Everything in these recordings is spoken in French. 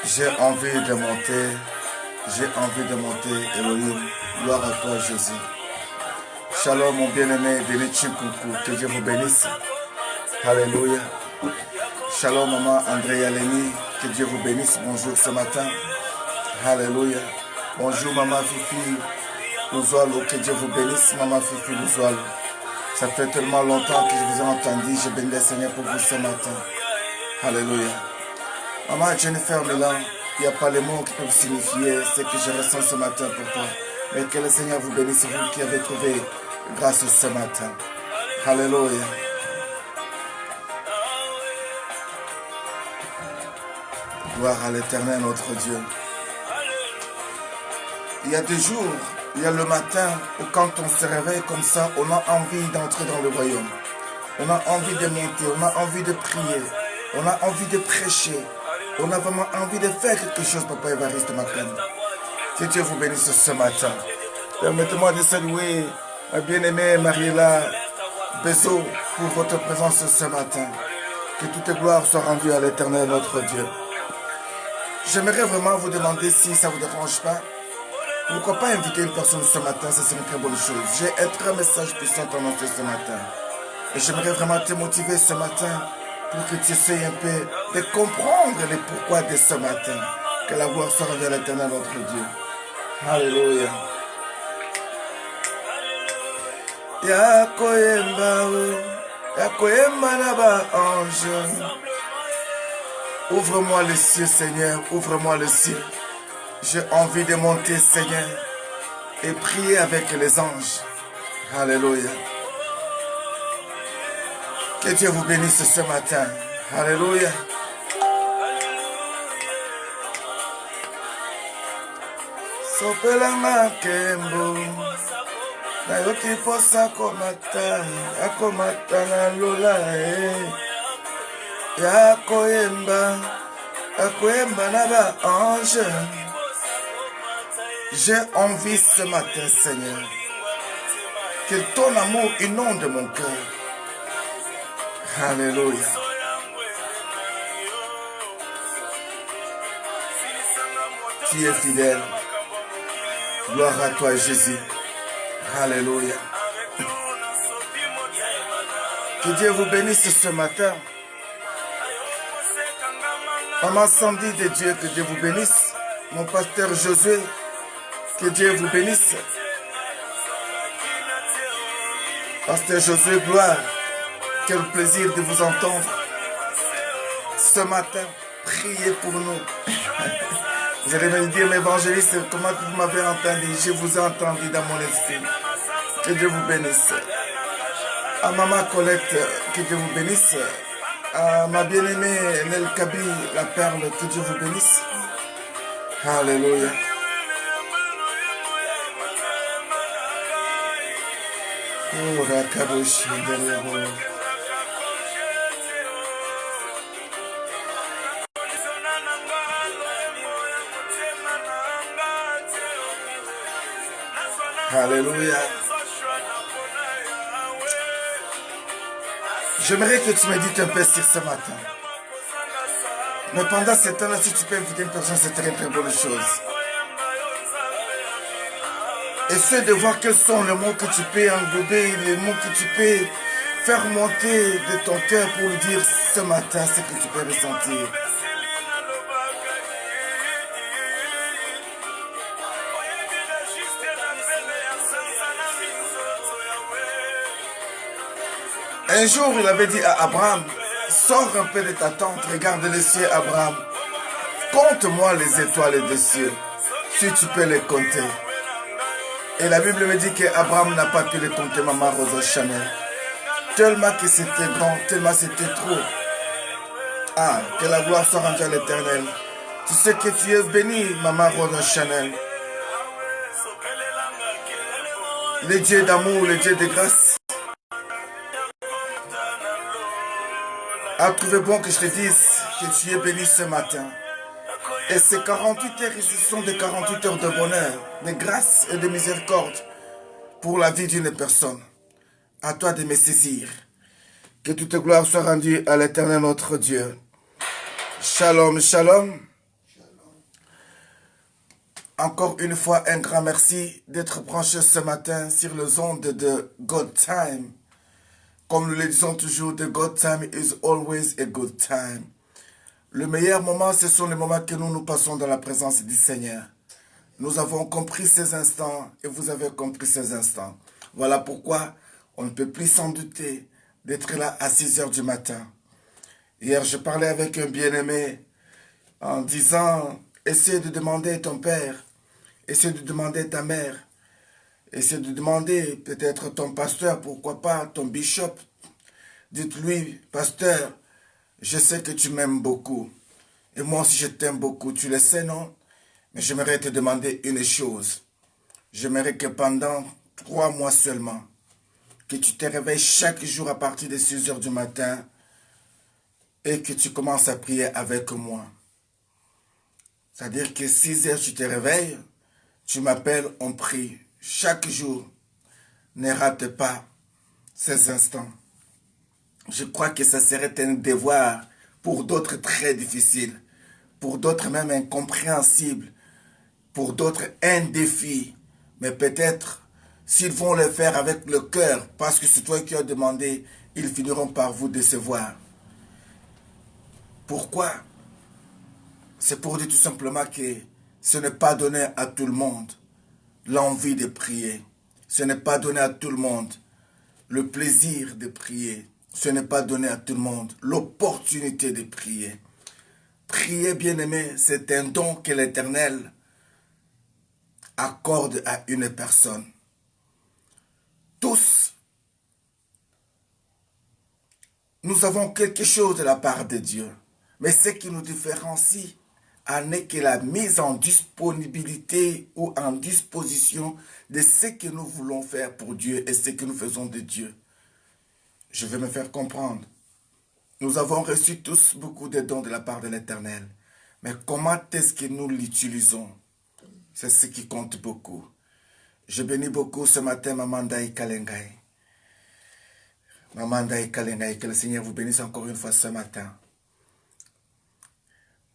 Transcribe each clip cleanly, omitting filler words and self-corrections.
J'ai envie de monter. J'ai envie de monter, Elohim. Gloire à toi, Jésus. Shalom, mon bien-aimé, béni Chikuku. Que Dieu vous bénisse. Alléluia. Shalom, maman Andrea Léni. Que Dieu vous bénisse. Bonjour ce matin. Alléluia. Bonjour, maman Fifi Louzoualo. Que Dieu vous bénisse, maman Fifi Louzoualo. Ça fait tellement longtemps que je vous ai entendu. Je bénis le Seigneur pour vous ce matin. Alléluia. Maman Jennifer Milan, il n'y a pas les mots qui peuvent signifier ce que je ressens ce matin pour toi. Mais que le Seigneur vous bénisse, vous qui avez trouvé grâce ce matin. Alléluia. Gloire à l'Éternel, notre Dieu. Il y a des jours, il y a le matin où quand on se réveille comme ça, on a envie d'entrer dans le royaume. On a envie de monter, on a envie de prier, on a envie de prêcher. On a vraiment envie de faire quelque chose, Papa Évariste Makan. Que Dieu vous bénisse ce matin. Permettez-moi de saluer ma bien-aimée Mariela Bezo pour votre présence ce matin. Que toute gloire soit rendue à l'Éternel, notre Dieu. J'aimerais vraiment vous demander si ça ne vous dérange pas. Pourquoi pas inviter une personne ce matin, ça c'est une très bonne chose. J'ai un très message puissant à annoncer ce matin. Et j'aimerais vraiment te motiver ce matin pour que tu essayes un peu de comprendre les pourquoi de ce matin. Que la gloire soit rendue à l'Éternel, notre Dieu. Alléluia. Yakoyemba naba ange. Ouvre-moi les cieux, Seigneur. Ouvre-moi les cieux. J'ai envie de monter, Seigneur, et prier avec les anges. Alléluia. Que Dieu vous bénisse ce matin. Alléluia. Sopelanga kembo. Nayoki posa komata. Akomata na lola. Yakoyemba. Akoyemba naba ange. J'ai envie ce matin, Seigneur, que ton amour inonde mon cœur. Alléluia. Tu es fidèle. Gloire à toi, Jésus. Alléluia. Que Dieu vous bénisse ce matin. Maman Sandy de Dieu, que Dieu vous bénisse. Mon pasteur Josué, que Dieu vous bénisse. Pasteur Josué, gloire. Quel plaisir de vous entendre. Ce matin, priez pour nous. Vous allez me dire, l'évangéliste, comment vous m'avez entendu? Je vous ai entendu dans mon esprit. Que Dieu vous bénisse. À maman Colette, que Dieu vous bénisse. À ma bien-aimée Nel Kabi, la perle, que Dieu vous bénisse. Alléluia. Oh, Rakaboshi, Alléluia. J'aimerais que tu médites un peu sur ce matin. Mais pendant ce temps-là, si tu peux inviter une personne, c'est très très bonne chose. Essaie de voir quels sont les mots que tu peux englober, les mots que tu peux faire monter de ton cœur pour lui dire ce matin ce que tu peux ressentir. Un jour, il avait dit à Abraham, sors un peu de ta tente, regarde les cieux, Abraham. Compte-moi les étoiles des cieux, si tu peux les compter. Et la Bible me dit qu'Abraham n'a pas pu les compter, maman Rosa Chanel. Tellement que c'était grand, tellement c'était trop. Ah, que la gloire soit rendue à l'Éternel. Tu sais que tu es béni, maman Rosa Chanel. Le Dieu d'amour, le Dieu de grâce, a trouvé bon que je te dise que tu es béni ce matin. Et ces 48 heures, ce sont des 48 heures de bonheur, de grâce et de miséricorde pour la vie d'une personne. À toi de me saisir. Que toute gloire soit rendue à l'Éternel notre Dieu. Shalom, shalom. Encore une fois, un grand merci d'être branché ce matin sur les ondes de God Time. Comme nous le disons toujours, the God Time is always a good time. Le meilleur moment, ce sont les moments que nous passons dans la présence du Seigneur. Nous avons compris ces instants et vous avez compris ces instants. Voilà pourquoi on ne peut plus s'en douter d'être là à 6 heures du matin. Hier, je parlais avec un bien-aimé en disant, essaie de demander à ton père, essaie de demander à ta mère, essaie de demander peut-être ton pasteur, pourquoi pas ton bishop. Dites-lui, pasteur, je sais que tu m'aimes beaucoup. Et moi aussi je t'aime beaucoup, tu le sais, non? Mais j'aimerais te demander une chose. J'aimerais que pendant 3 mois seulement, que tu te réveilles chaque jour à partir de 6 heures du matin et que tu commences à prier avec moi. C'est-à-dire que 6 heures, tu te réveilles, tu m'appelles, on prie. Chaque jour, ne rate pas ces instants. Je crois que ça serait un devoir pour d'autres très difficile, pour d'autres même incompréhensible, pour d'autres un défi. Mais peut-être, s'ils vont le faire avec le cœur, parce que c'est toi qui as demandé, ils finiront par vous décevoir. Pourquoi? C'est pour dire tout simplement que ce n'est pas donné à tout le monde l'envie de prier. Ce n'est pas donné à tout le monde le plaisir de prier. Ce n'est pas donné à tout le monde l'opportunité de prier. Prier, bien-aimé, c'est un don que l'Éternel accorde à une personne. Tous, nous avons quelque chose de la part de Dieu. Mais ce qui nous différencie n'est que la mise en disponibilité ou en disposition de ce que nous voulons faire pour Dieu et ce que nous faisons de Dieu. Je vais me faire comprendre. Nous avons reçu tous beaucoup de dons de la part de l'Éternel. Mais comment est-ce que nous l'utilisons? C'est ce qui compte beaucoup. Je bénis beaucoup ce matin Maman Daï Kalengai. Maman Daï Kalengai, que le Seigneur vous bénisse encore une fois ce matin.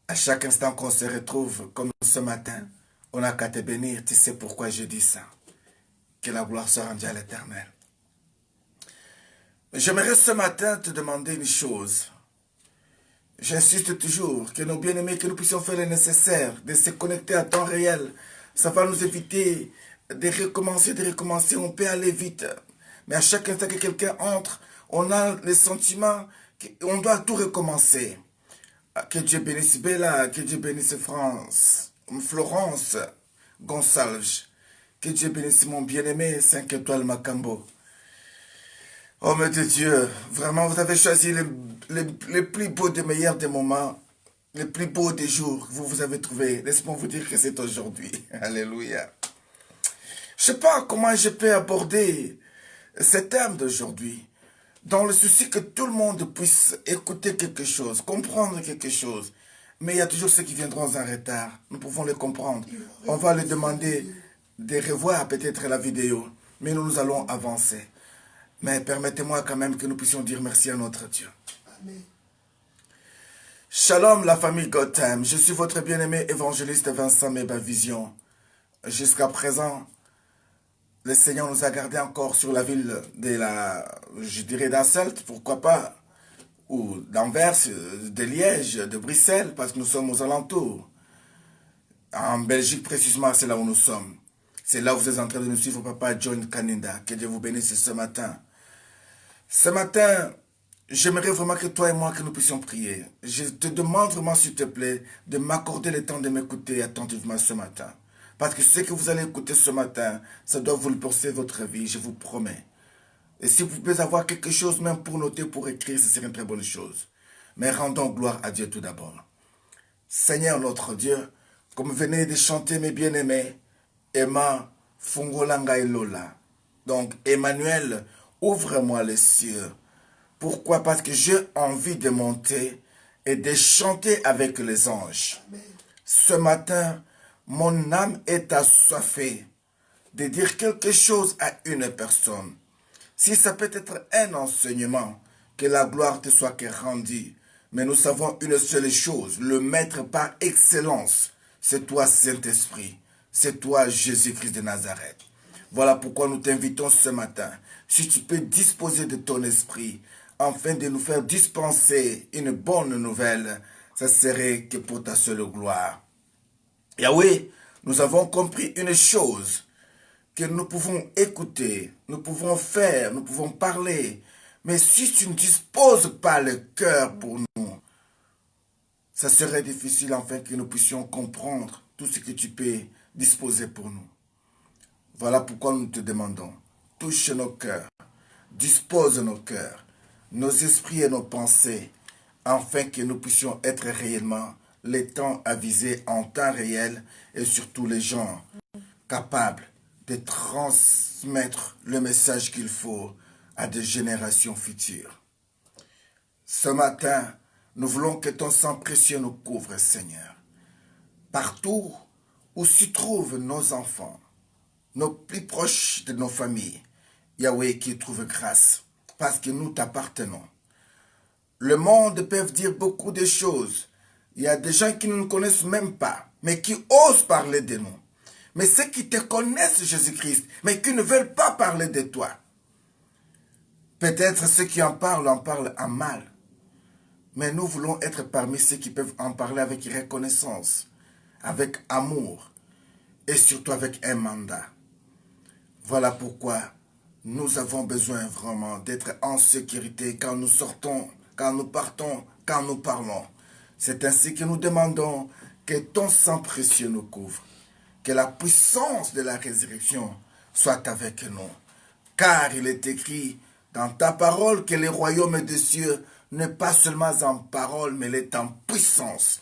À chaque instant qu'on se retrouve comme ce matin, on n'a qu'à te bénir. Tu sais pourquoi je dis ça. Que la gloire soit rendue à l'Éternel. J'aimerais ce matin te demander une chose. J'insiste toujours que nos bien-aimés, que nous puissions faire le nécessaire, de se connecter à temps réel. Ça va nous éviter de recommencer. On peut aller vite. Mais à chaque instant que quelqu'un entre, on a le sentiment qu'on doit tout recommencer. Que Dieu bénisse Bella, que Dieu bénisse Florence Gonçalves. Que Dieu bénisse mon bien-aimé 5 étoiles Macambo. Homme de Dieu, vraiment vous avez choisi les plus beaux des meilleurs des moments, les plus beaux des jours que vous avez trouvé. Laisse-moi vous dire que c'est aujourd'hui. Alléluia. Je ne sais pas comment je peux aborder ce thème d'aujourd'hui, dans le souci que tout le monde puisse écouter quelque chose, comprendre quelque chose. Mais il y a toujours ceux qui viendront en retard. Nous pouvons les comprendre. On va les demander de revoir peut-être la vidéo, mais nous allons avancer. Mais permettez-moi quand même que nous puissions dire merci à notre Dieu. Amen. Shalom la famille God Time. Je suis votre bien-aimé évangéliste Vincent Meba Vision. Jusqu'à présent, le Seigneur nous a gardés encore sur la ville je dirais d'Asselt, pourquoi pas, ou d'Anvers, de Liège, de Bruxelles, parce que nous sommes aux alentours. En Belgique précisément, c'est là où nous sommes. C'est là où vous êtes en train de nous suivre, Papa John Kaninda. Que Dieu vous bénisse ce matin. Ce matin, j'aimerais vraiment que toi et moi, que nous puissions prier. Je te demande vraiment, s'il te plaît, de m'accorder le temps de m'écouter attentivement ce matin. Parce que ce que vous allez écouter ce matin, ça doit vous le penser votre vie, je vous promets. Et si vous pouvez avoir quelque chose même pour noter, pour écrire, ce serait une très bonne chose. Mais rendons gloire à Dieu tout d'abord. Seigneur notre Dieu, comme venez de chanter mes bien-aimés, Emma Fungolanga et Lola. Donc Emmanuel, ouvre-moi les cieux. Pourquoi? Parce que j'ai envie de monter et de chanter avec les anges. Amen. Ce matin, mon âme est assoiffée de dire quelque chose à une personne. Si ça peut être un enseignement que la gloire te soit rendue. Mais nous savons une seule chose, le maître par excellence, c'est toi Saint-Esprit, c'est toi Jésus-Christ de Nazareth. Voilà pourquoi nous t'invitons ce matin, si tu peux disposer de ton esprit, afin de nous faire dispenser une bonne nouvelle, ça serait que pour ta seule gloire. Yahweh, nous avons compris une chose, que nous pouvons écouter, nous pouvons faire, nous pouvons parler, mais si tu ne disposes pas le cœur pour nous, ça serait difficile afin que nous puissions comprendre tout ce que tu peux disposer pour nous. Voilà pourquoi nous te demandons, touche nos cœurs, dispose nos cœurs, nos esprits et nos pensées, afin que nous puissions être réellement les temps avisés en temps réel et surtout les gens capables de transmettre le message qu'il faut à des générations futures. Ce matin, nous voulons que ton sang précieux nous couvre, Seigneur. Partout où s'y trouvent nos enfants, nos plus proches de nos familles, Yahweh qui trouve grâce, parce que nous t'appartenons. Le monde peut dire beaucoup de choses. Il y a des gens qui ne nous connaissent même pas, mais qui osent parler de nous. Mais ceux qui te connaissent, Jésus-Christ, mais qui ne veulent pas parler de toi. Peut-être ceux qui en parlent en mal. Mais nous voulons être parmi ceux qui peuvent en parler avec reconnaissance, avec amour et surtout avec un mandat. Voilà pourquoi nous avons besoin vraiment d'être en sécurité quand nous sortons, quand nous partons, quand nous parlons. C'est ainsi que nous demandons que ton sang précieux nous couvre. Que la puissance de la résurrection soit avec nous. Car il est écrit dans ta parole que le royaume des cieux n'est pas seulement en parole, mais il est en puissance.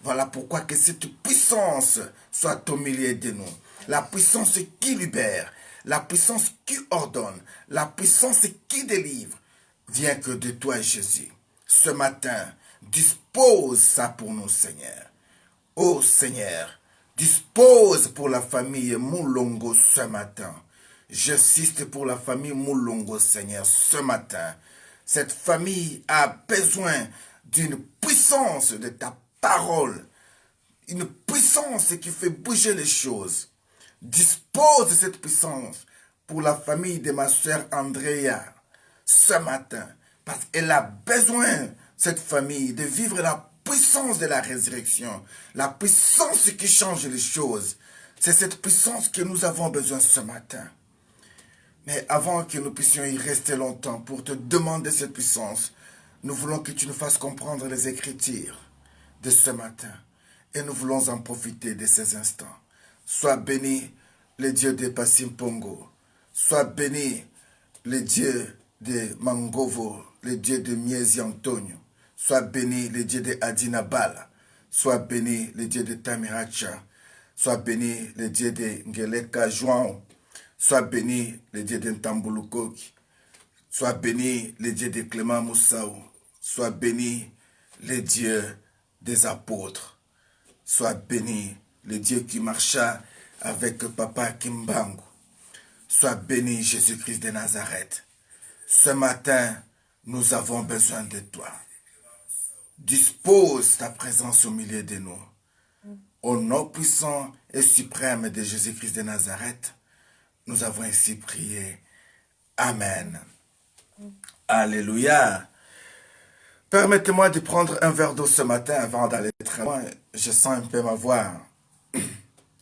Voilà pourquoi que cette puissance soit au milieu de nous. La puissance qui libère, la puissance qui ordonne, la puissance qui délivre, vient que de toi, Jésus. Ce matin, dispose ça pour nous, Seigneur. Ô Seigneur, dispose pour la famille Moulongo ce matin. J'insiste pour la famille Moulongo, Seigneur, ce matin. Cette famille a besoin d'une puissance de ta parole. Une puissance qui fait bouger les choses. Dispose de cette puissance pour la famille de ma soeur Andrea ce matin. Parce qu'elle a besoin, cette famille, de vivre la puissance de la résurrection. La puissance qui change les choses. C'est cette puissance que nous avons besoin ce matin. Mais avant que nous puissions y rester longtemps pour te demander cette puissance, nous voulons que tu nous fasses comprendre les Écritures de ce matin. Et nous voulons en profiter de ces instants. Sois béni le Dieu de Passimpongo. Sois béni le Dieu de Mangovo, le Dieu de Miezi Antonio. Sois béni le Dieu de Adinabala. Sois béni le Dieu de Tamiracha. Sois béni le Dieu de Ngeleka João. Sois béni le Dieu de Ntambulukoki. Sois béni le Dieu de Clément Moussaou. Sois béni le Dieu des apôtres. Sois béni le Dieu qui marcha avec Papa Kimbangu. Sois béni Jésus-Christ de Nazareth. Ce matin, nous avons besoin de toi. Dispose ta présence au milieu de nous. Au nom puissant et suprême de Jésus-Christ de Nazareth, nous avons ainsi prié. Amen. Alléluia. Permettez-moi de prendre un verre d'eau ce matin avant d'aller très loin. Je sens un peu ma voix.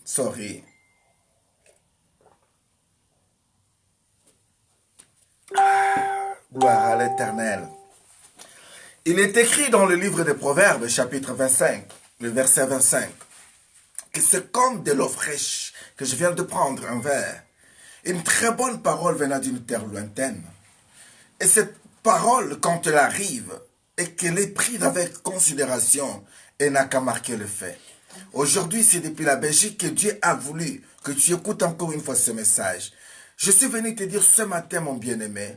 Sorry. Gloire à l'Éternel. Il est écrit dans le livre des Proverbes, chapitre 25, le verset 25, que c'est comme de l'eau fraîche que je viens de prendre un verre. Une très bonne parole venant d'une terre lointaine. Et cette parole, quand elle arrive, et qu'elle est prise avec considération, elle n'a qu'à marquer le fait. Aujourd'hui, c'est depuis la Belgique que Dieu a voulu que tu écoutes encore une fois ce message. Je suis venu te dire ce matin, mon bien-aimé,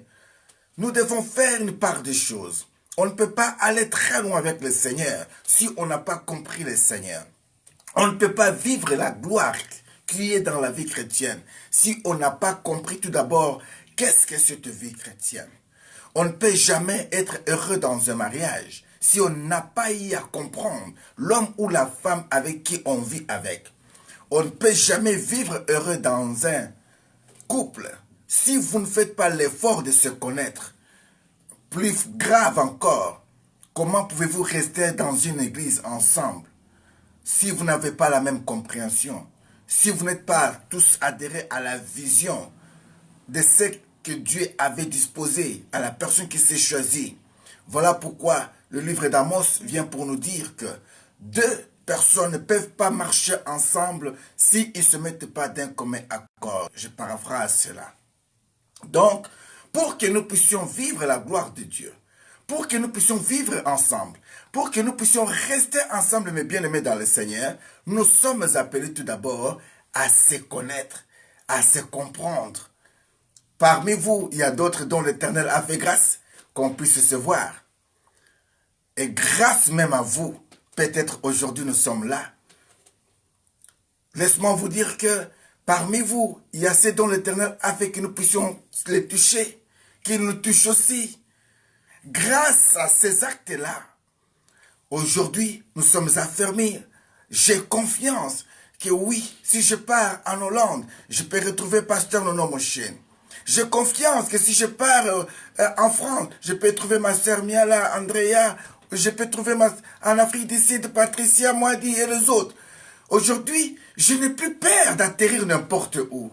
nous devons faire une part des choses. On ne peut pas aller très loin avec le Seigneur si on n'a pas compris le Seigneur. On ne peut pas vivre la gloire qui est dans la vie chrétienne si on n'a pas compris tout d'abord qu'est-ce que cette vie chrétienne. On ne peut jamais être heureux dans un mariage si on n'a pas eu à comprendre l'homme ou la femme avec qui on vit avec. On ne peut jamais vivre heureux dans un couple si vous ne faites pas l'effort de se connaître. Plus grave encore, comment pouvez-vous rester dans une église ensemble si vous n'avez pas la même compréhension, si vous n'êtes pas tous adhérés à la vision de ce que Dieu avait disposé à la personne qui s'est choisie? Voilà pourquoi le livre d'Amos vient pour nous dire que deux personnes ne peuvent pas marcher ensemble s'ils ne se mettent pas d'un commun accord. Je paraphrase cela. Donc, pour que nous puissions vivre la gloire de Dieu, pour que nous puissions vivre ensemble, pour que nous puissions rester ensemble, mes bien-aimés dans le Seigneur, nous sommes appelés tout d'abord à se connaître, à se comprendre. Parmi vous, il y a d'autres dont l'Éternel a fait grâce, qu'on puisse se voir. Et grâce même à vous, peut-être aujourd'hui nous sommes là. Laisse-moi vous dire que parmi vous, il y a ceux dont l'Éternel a fait que nous puissions les toucher, qu'ils nous touchent aussi. Grâce à ces actes-là, aujourd'hui, nous sommes affermis. J'ai confiance que oui, si je pars en Hollande, je peux retrouver Pasteur Nono Moshen. J'ai confiance que si je pars en France, je peux trouver ma sœur Miala, Andrea, je peux trouver en Afrique du Sud, Patricia, Moadi et les autres. Aujourd'hui, je n'ai plus peur d'atterrir n'importe où.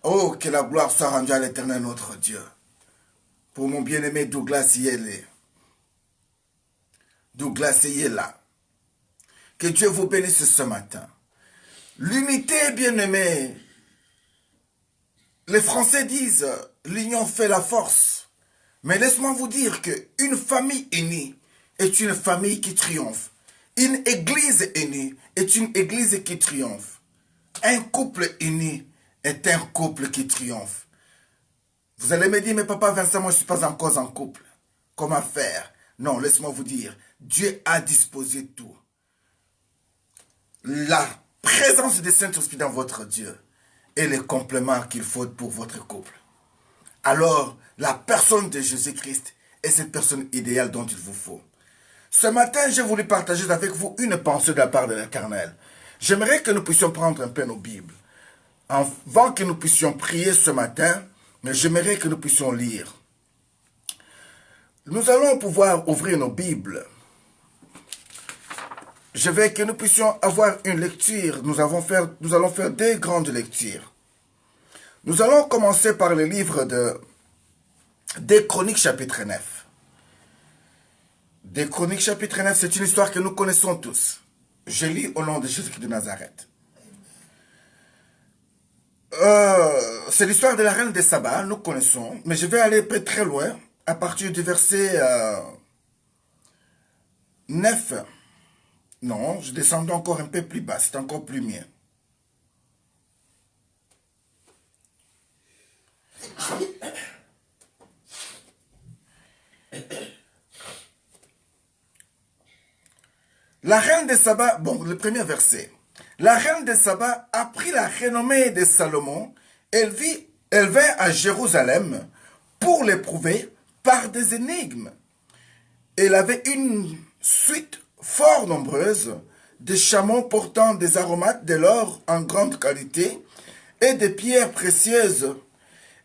Oh, que la gloire soit rendue à l'Éternel notre Dieu. Pour mon bien-aimé Douglas Yele. Douglas Yela. Que Dieu vous bénisse ce matin. L'unité, bien-aimé. Les Français disent, l'union fait la force. Mais laisse-moi vous dire qu'une famille unie est une famille qui triomphe. Une église unie est une église qui triomphe. Un couple uni est un couple qui triomphe. Vous allez me dire, mais papa Vincent, moi je ne suis pas encore en couple. Comment faire? Non, laisse-moi vous dire, Dieu a disposé tout. La présence du Saint-Esprit dans votre Dieu est le complément qu'il faut pour votre couple. Alors, la personne de Jésus-Christ est cette personne idéale dont il vous faut. Ce matin, j'ai voulu partager avec vous une pensée de la part de l'Éternel. J'aimerais que nous puissions prendre un peu nos Bibles. Avant que nous puissions prier ce matin, mais j'aimerais que nous puissions lire. Nous allons pouvoir ouvrir nos Bibles. Je veux que nous puissions avoir une lecture. Nous allons faire des grandes lectures. Nous allons commencer par le livre des Chroniques chapitre 9. Des Chroniques chapitre 9, c'est une histoire que nous connaissons tous. Je lis au nom de Jésus-Christ de Nazareth. C'est l'histoire de la reine de Saba, nous connaissons, mais je vais aller très loin, à partir du verset 9. Non, je descends encore un peu plus bas, c'est encore plus mien. La reine de Saba, bon, le premier verset. La reine de Saba apprit la renommée de Salomon. Elle vint à Jérusalem pour l'éprouver par des énigmes. Elle avait une suite fort nombreuse de chameaux portant des aromates, de l'or en grande qualité et des pierres précieuses.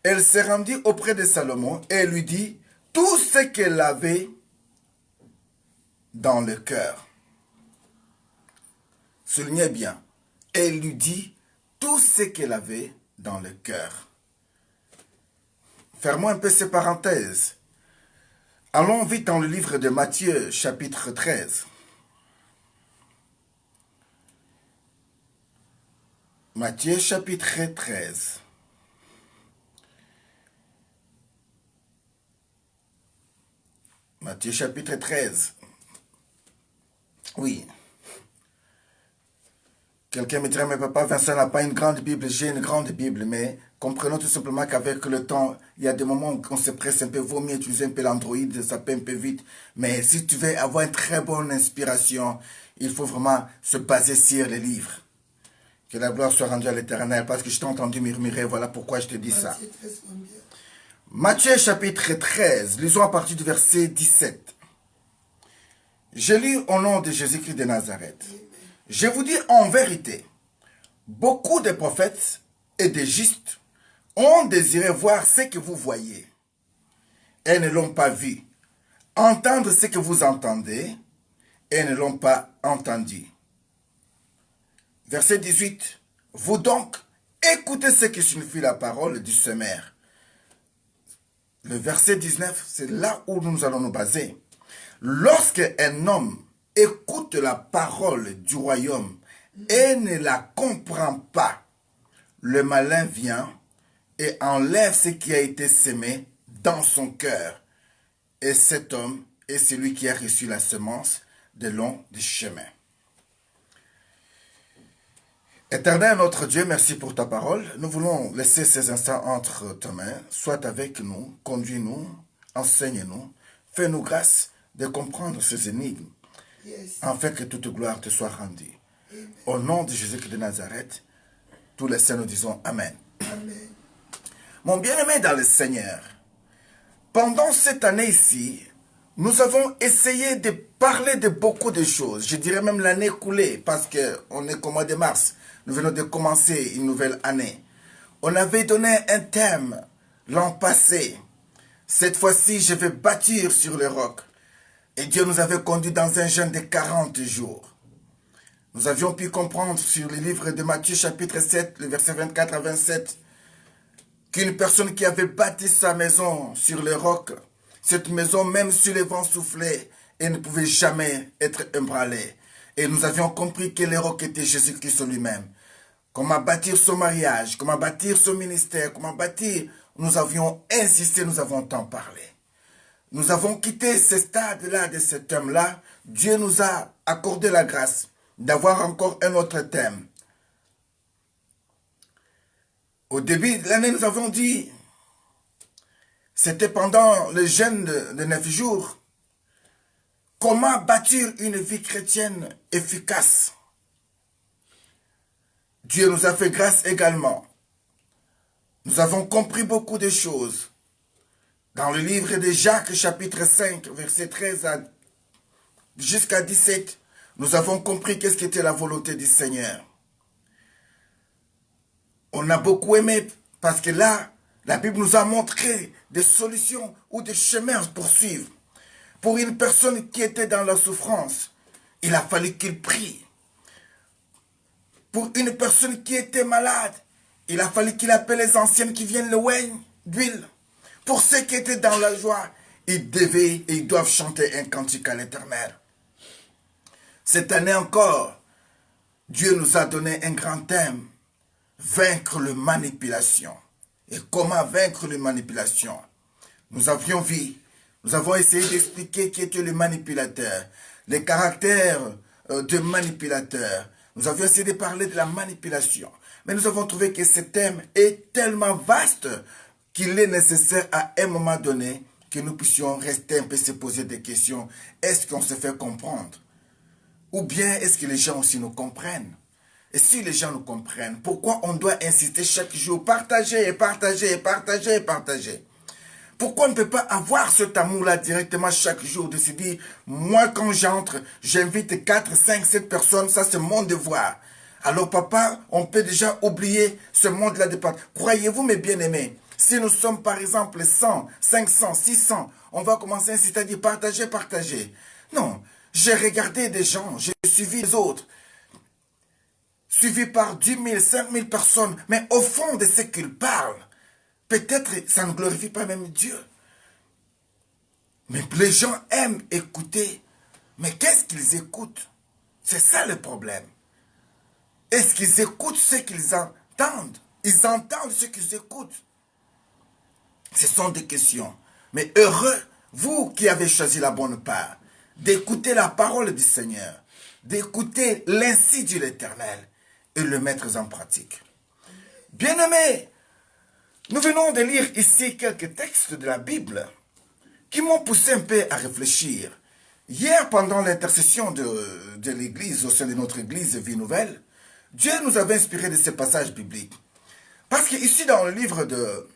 Elle se rendit auprès de Salomon et lui dit tout ce qu'elle avait dans le cœur. Soulignez bien, elle lui dit tout ce qu'elle avait dans le cœur. Fermons un peu ces parenthèses. Allons vite dans le livre de Matthieu, chapitre 13. Matthieu, chapitre 13. Matthieu, chapitre 13. Oui. Quelqu'un me dirait, mais papa, Vincent n'a pas une grande Bible. J'ai une grande Bible, mais comprenons tout simplement qu'avec le temps, il y a des moments où on se presse un peu, vaut mieux utiliser un peu l'Android, ça peut un peu vite. Mais si tu veux avoir une très bonne inspiration, il faut vraiment se baser sur les livres. Que la gloire soit rendue à l'Éternel, parce que je t'ai entendu murmurer, voilà pourquoi je te dis ça. Matthieu chapitre 13, lisons à partir du verset 17. Je lis au nom de Jésus-Christ de Nazareth. Je vous dis en vérité, beaucoup de prophètes et de justes ont désiré voir ce que vous voyez et ne l'ont pas vu, entendre ce que vous entendez et ne l'ont pas entendu. Verset 18. Vous donc, écoutez ce que signifie la parole du semeur. Le verset 19, c'est là où nous allons nous baser. Lorsque un homme écoute la parole du royaume et ne la comprend pas, le malin vient et enlève ce qui a été semé dans son cœur. Et cet homme est celui qui a reçu la semence de long du chemin. Éternel notre Dieu, merci pour ta parole. Nous voulons laisser ces instants entre tes mains. Sois avec nous, conduis-nous, enseigne-nous, fais-nous grâce de comprendre ces énigmes, afin que toute gloire te soit rendue. Au nom de Jésus-Christ de Nazareth, tous les saints nous disons Amen. Amen. Mon bien-aimé dans le Seigneur, pendant cette année ici, nous avons essayé de parler de beaucoup de choses. Je dirais même l'année coulée, parce qu'on est qu'au mois de mars. Nous venons de commencer une nouvelle année. On avait donné un thème l'an passé. Cette fois-ci, je vais bâtir sur le roc. Et Dieu nous avait conduits dans un jeûne de 40 jours. Nous avions pu comprendre sur le livre de Matthieu chapitre 7, le verset 24 à 27, qu'une personne qui avait bâti sa maison sur le roc, cette maison, même si le vent soufflait, elle ne pouvait jamais être ébranlée. Et nous avions compris que le roc était Jésus-Christ lui-même. Comment bâtir son mariage, comment bâtir son ministère, comment bâtir. Nous avions insisté, nous avons tant parlé. Nous avons quitté ce stade-là de cet homme-là. Dieu nous a accordé la grâce d'avoir encore un autre thème. Au début de l'année, nous avons dit, c'était pendant le jeûne de 9 jours, comment bâtir une vie chrétienne efficace. Dieu nous a fait grâce également. Nous avons compris beaucoup de choses. Dans le livre de Jacques, chapitre 5, verset 13 jusqu'à 17, nous avons compris qu'est-ce qu'était la volonté du Seigneur. On a beaucoup aimé parce que là, la Bible nous a montré des solutions ou des chemins à poursuivre. Pour une personne qui était dans la souffrance, il a fallu qu'il prie. Pour une personne qui était malade, il a fallu qu'il appelle les anciennes qui viennent le oigne d'huile. Pour ceux qui étaient dans la joie, ils devaient et ils doivent chanter un cantique à l'Éternel. Cette année encore, Dieu nous a donné un grand thème, vaincre la manipulation. Et comment vaincre la manipulation? Nous avions vu, nous avons essayé d'expliquer qui était le manipulateur, les caractères de manipulateur. Nous avions essayé de parler de la manipulation. Mais nous avons trouvé que ce thème est tellement vaste qu'il est nécessaire à un moment donné que nous puissions rester un peu se poser des questions. Est-ce qu'on se fait comprendre? Ou bien est-ce que les gens aussi nous comprennent? Et si les gens nous comprennent, pourquoi on doit insister chaque jour, partager et partager et partager et partager? Pourquoi on ne peut pas avoir cet amour-là directement chaque jour, de se dire, moi quand j'entre, j'invite 4, 5, 7 personnes, ça c'est mon devoir. Alors papa, on peut déjà oublier ce monde-là de part. Croyez-vous mes bien-aimés, si nous sommes par exemple 100, 500, 600, on va commencer à insister à dire partager, partager. Non, j'ai regardé des gens, j'ai suivi les autres, suivi par 10 000, 5 000 personnes, mais au fond de ce qu'ils parlent, peut-être ça ne glorifie pas même Dieu. Mais les gens aiment écouter. Mais qu'est-ce qu'ils écoutent? C'est ça le problème. Est-ce qu'ils écoutent ce qu'ils entendent? Ils entendent ce qu'ils écoutent. Ce sont des questions. Mais heureux, vous qui avez choisi la bonne part, d'écouter la parole du Seigneur, d'écouter l'ainsi de l'Éternel et le mettre en pratique. Bien-aimés, nous venons de lire ici quelques textes de la Bible qui m'ont poussé un peu à réfléchir. Hier, pendant l'intercession de l'Église, au sein de notre Église Vie Nouvelle, Dieu nous avait inspiré de ces passages bibliques. Parce qu'ici, dans le livre de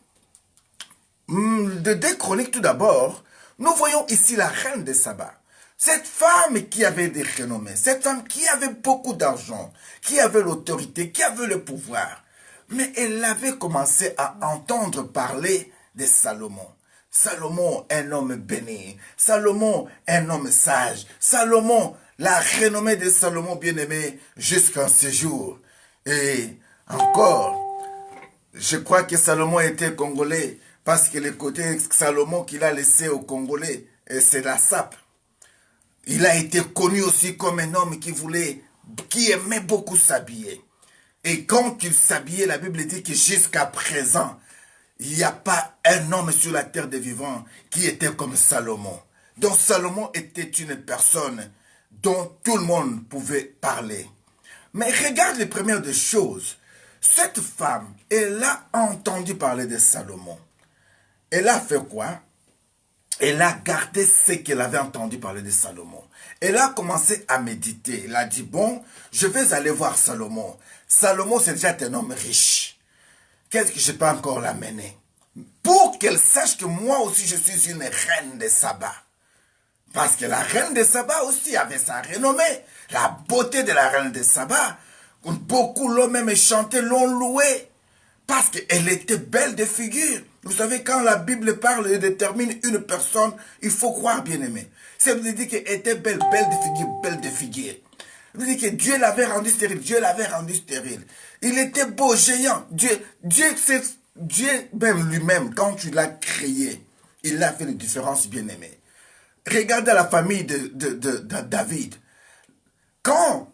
de 2 Chroniques tout d'abord, nous voyons ici la reine de Saba. Cette femme qui avait des renommées, cette femme qui avait beaucoup d'argent, qui avait l'autorité, qui avait le pouvoir. Mais elle avait commencé à entendre parler de Salomon. Salomon, un homme béni. Salomon, un homme sage. Salomon, la renommée de Salomon bien-aimé jusqu'à ce jour. Et encore, je crois que Salomon était congolais parce que le côté Salomon qu'il a laissé aux Congolais, c'est la sape. Il a été connu aussi comme un homme qui aimait beaucoup s'habiller. Et quand il s'habillait, la Bible dit que jusqu'à présent, il n'y a pas un homme sur la terre des vivants qui était comme Salomon. Donc Salomon était une personne dont tout le monde pouvait parler. Mais regarde les premières des choses. Cette femme, elle a entendu parler de Salomon. Elle a fait quoi? Elle a gardé ce qu'elle avait entendu parler de Salomon. Elle a commencé à méditer. Elle a dit, bon, je vais aller voir Salomon. Salomon, c'est déjà un homme riche. Qu'est-ce que je peux encore l'amener? Pour qu'elle sache que moi aussi, je suis une reine de Saba. Parce que la reine de Saba aussi avait sa renommée. La beauté de la reine de Saba. Beaucoup l'ont même chanté, l'ont loué. Parce qu'elle était belle de figure. Vous savez, quand la Bible parle et détermine une personne, il faut croire, bien-aimé. Ça veut dire qu'elle était belle, belle de figure, belle de figure. Ça veut dire que Dieu l'avait rendu stérile, Dieu l'avait rendu stérile. Il était beau, géant. Dieu même lui-même, quand tu l'as créé, il a fait une différence, bien-aimé. Regardez la famille de David. Quand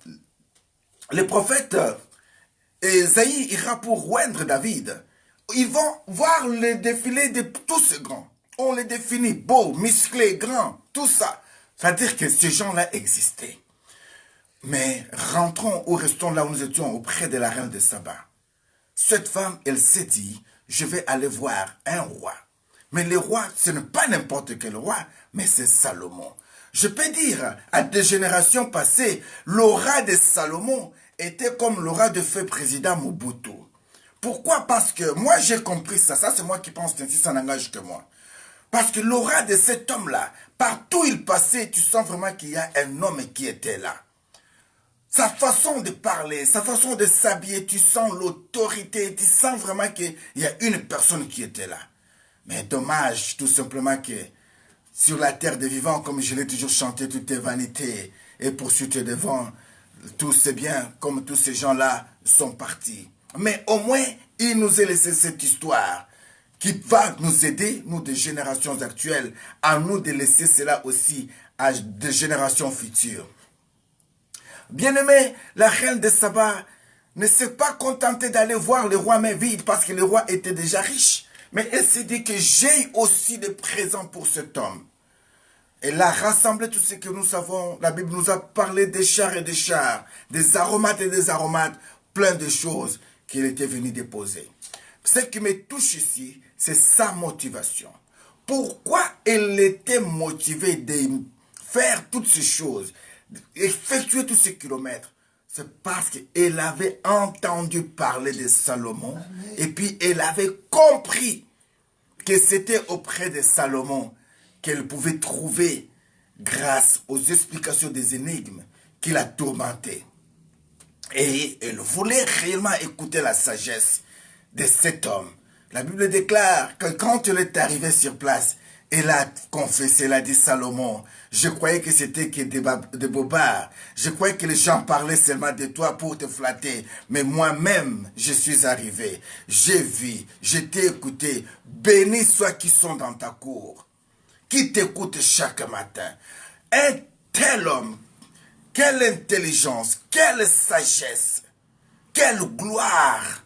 le prophète Esaïe ira pour oindre David, ils vont voir le défilé de tous ces grands. On les définit beaux, musclés, grands, tout ça. C'est-à-dire que ces gens-là existaient. Mais rentrons ou restons là où nous étions, auprès de la reine de Saba. Cette femme, elle s'est dit, je vais aller voir un roi. Mais le roi, ce n'est pas n'importe quel roi, mais c'est Salomon. Je peux dire, à des générations passées, l'aura de Salomon était comme l'aura de feu président Mobutu. Pourquoi? Parce que moi j'ai compris ça. Ça c'est moi qui pense ainsi, ça n'engage que moi. Parce que l'aura de cet homme-là, partout où il passait, tu sens vraiment qu'il y a un homme qui était là. Sa façon de parler, sa façon de s'habiller, tu sens l'autorité, tu sens vraiment qu'il y a une personne qui était là. Mais dommage tout simplement que sur la terre des vivants, comme je l'ai toujours chanté, tout est vanité. Et poursuite devant, tout c'est bien, comme tous ces gens-là sont partis. Mais au moins, il nous a laissé cette histoire qui va nous aider, nous des générations actuelles, à nous de laisser cela aussi à des générations futures. Bien-aimé, la reine de Saba ne s'est pas contentée d'aller voir le roi main vide parce que le roi était déjà riche. Mais elle s'est dit que j'ai aussi des présents pour cet homme. Elle a rassemblé tout ce que nous savons. La Bible nous a parlé des chars et des chars, des aromates et des aromates, plein de choses qu'il était venu déposer. Ce qui me touche ici, c'est sa motivation. Pourquoi elle était motivée de faire toutes ces choses, effectuer tous ces kilomètres? C'est parce qu'elle avait entendu parler de Salomon. Amen. Et puis elle avait compris que c'était auprès de Salomon qu'elle pouvait trouver grâce aux explications des énigmes qui la tourmentaient. Et elle voulait réellement écouter la sagesse de cet homme. La Bible déclare que quand elle est arrivée sur place, elle a confessé, elle a dit Salomon, je croyais que c'était que des bobards. Je croyais que les gens parlaient seulement de toi pour te flatter. Mais moi-même, je suis arrivé. J'ai vu, je t'ai écouté. Bénis soient qui sont dans ta cour, qui t'écoutent chaque matin. Un tel homme, quelle intelligence, quelle sagesse, quelle gloire.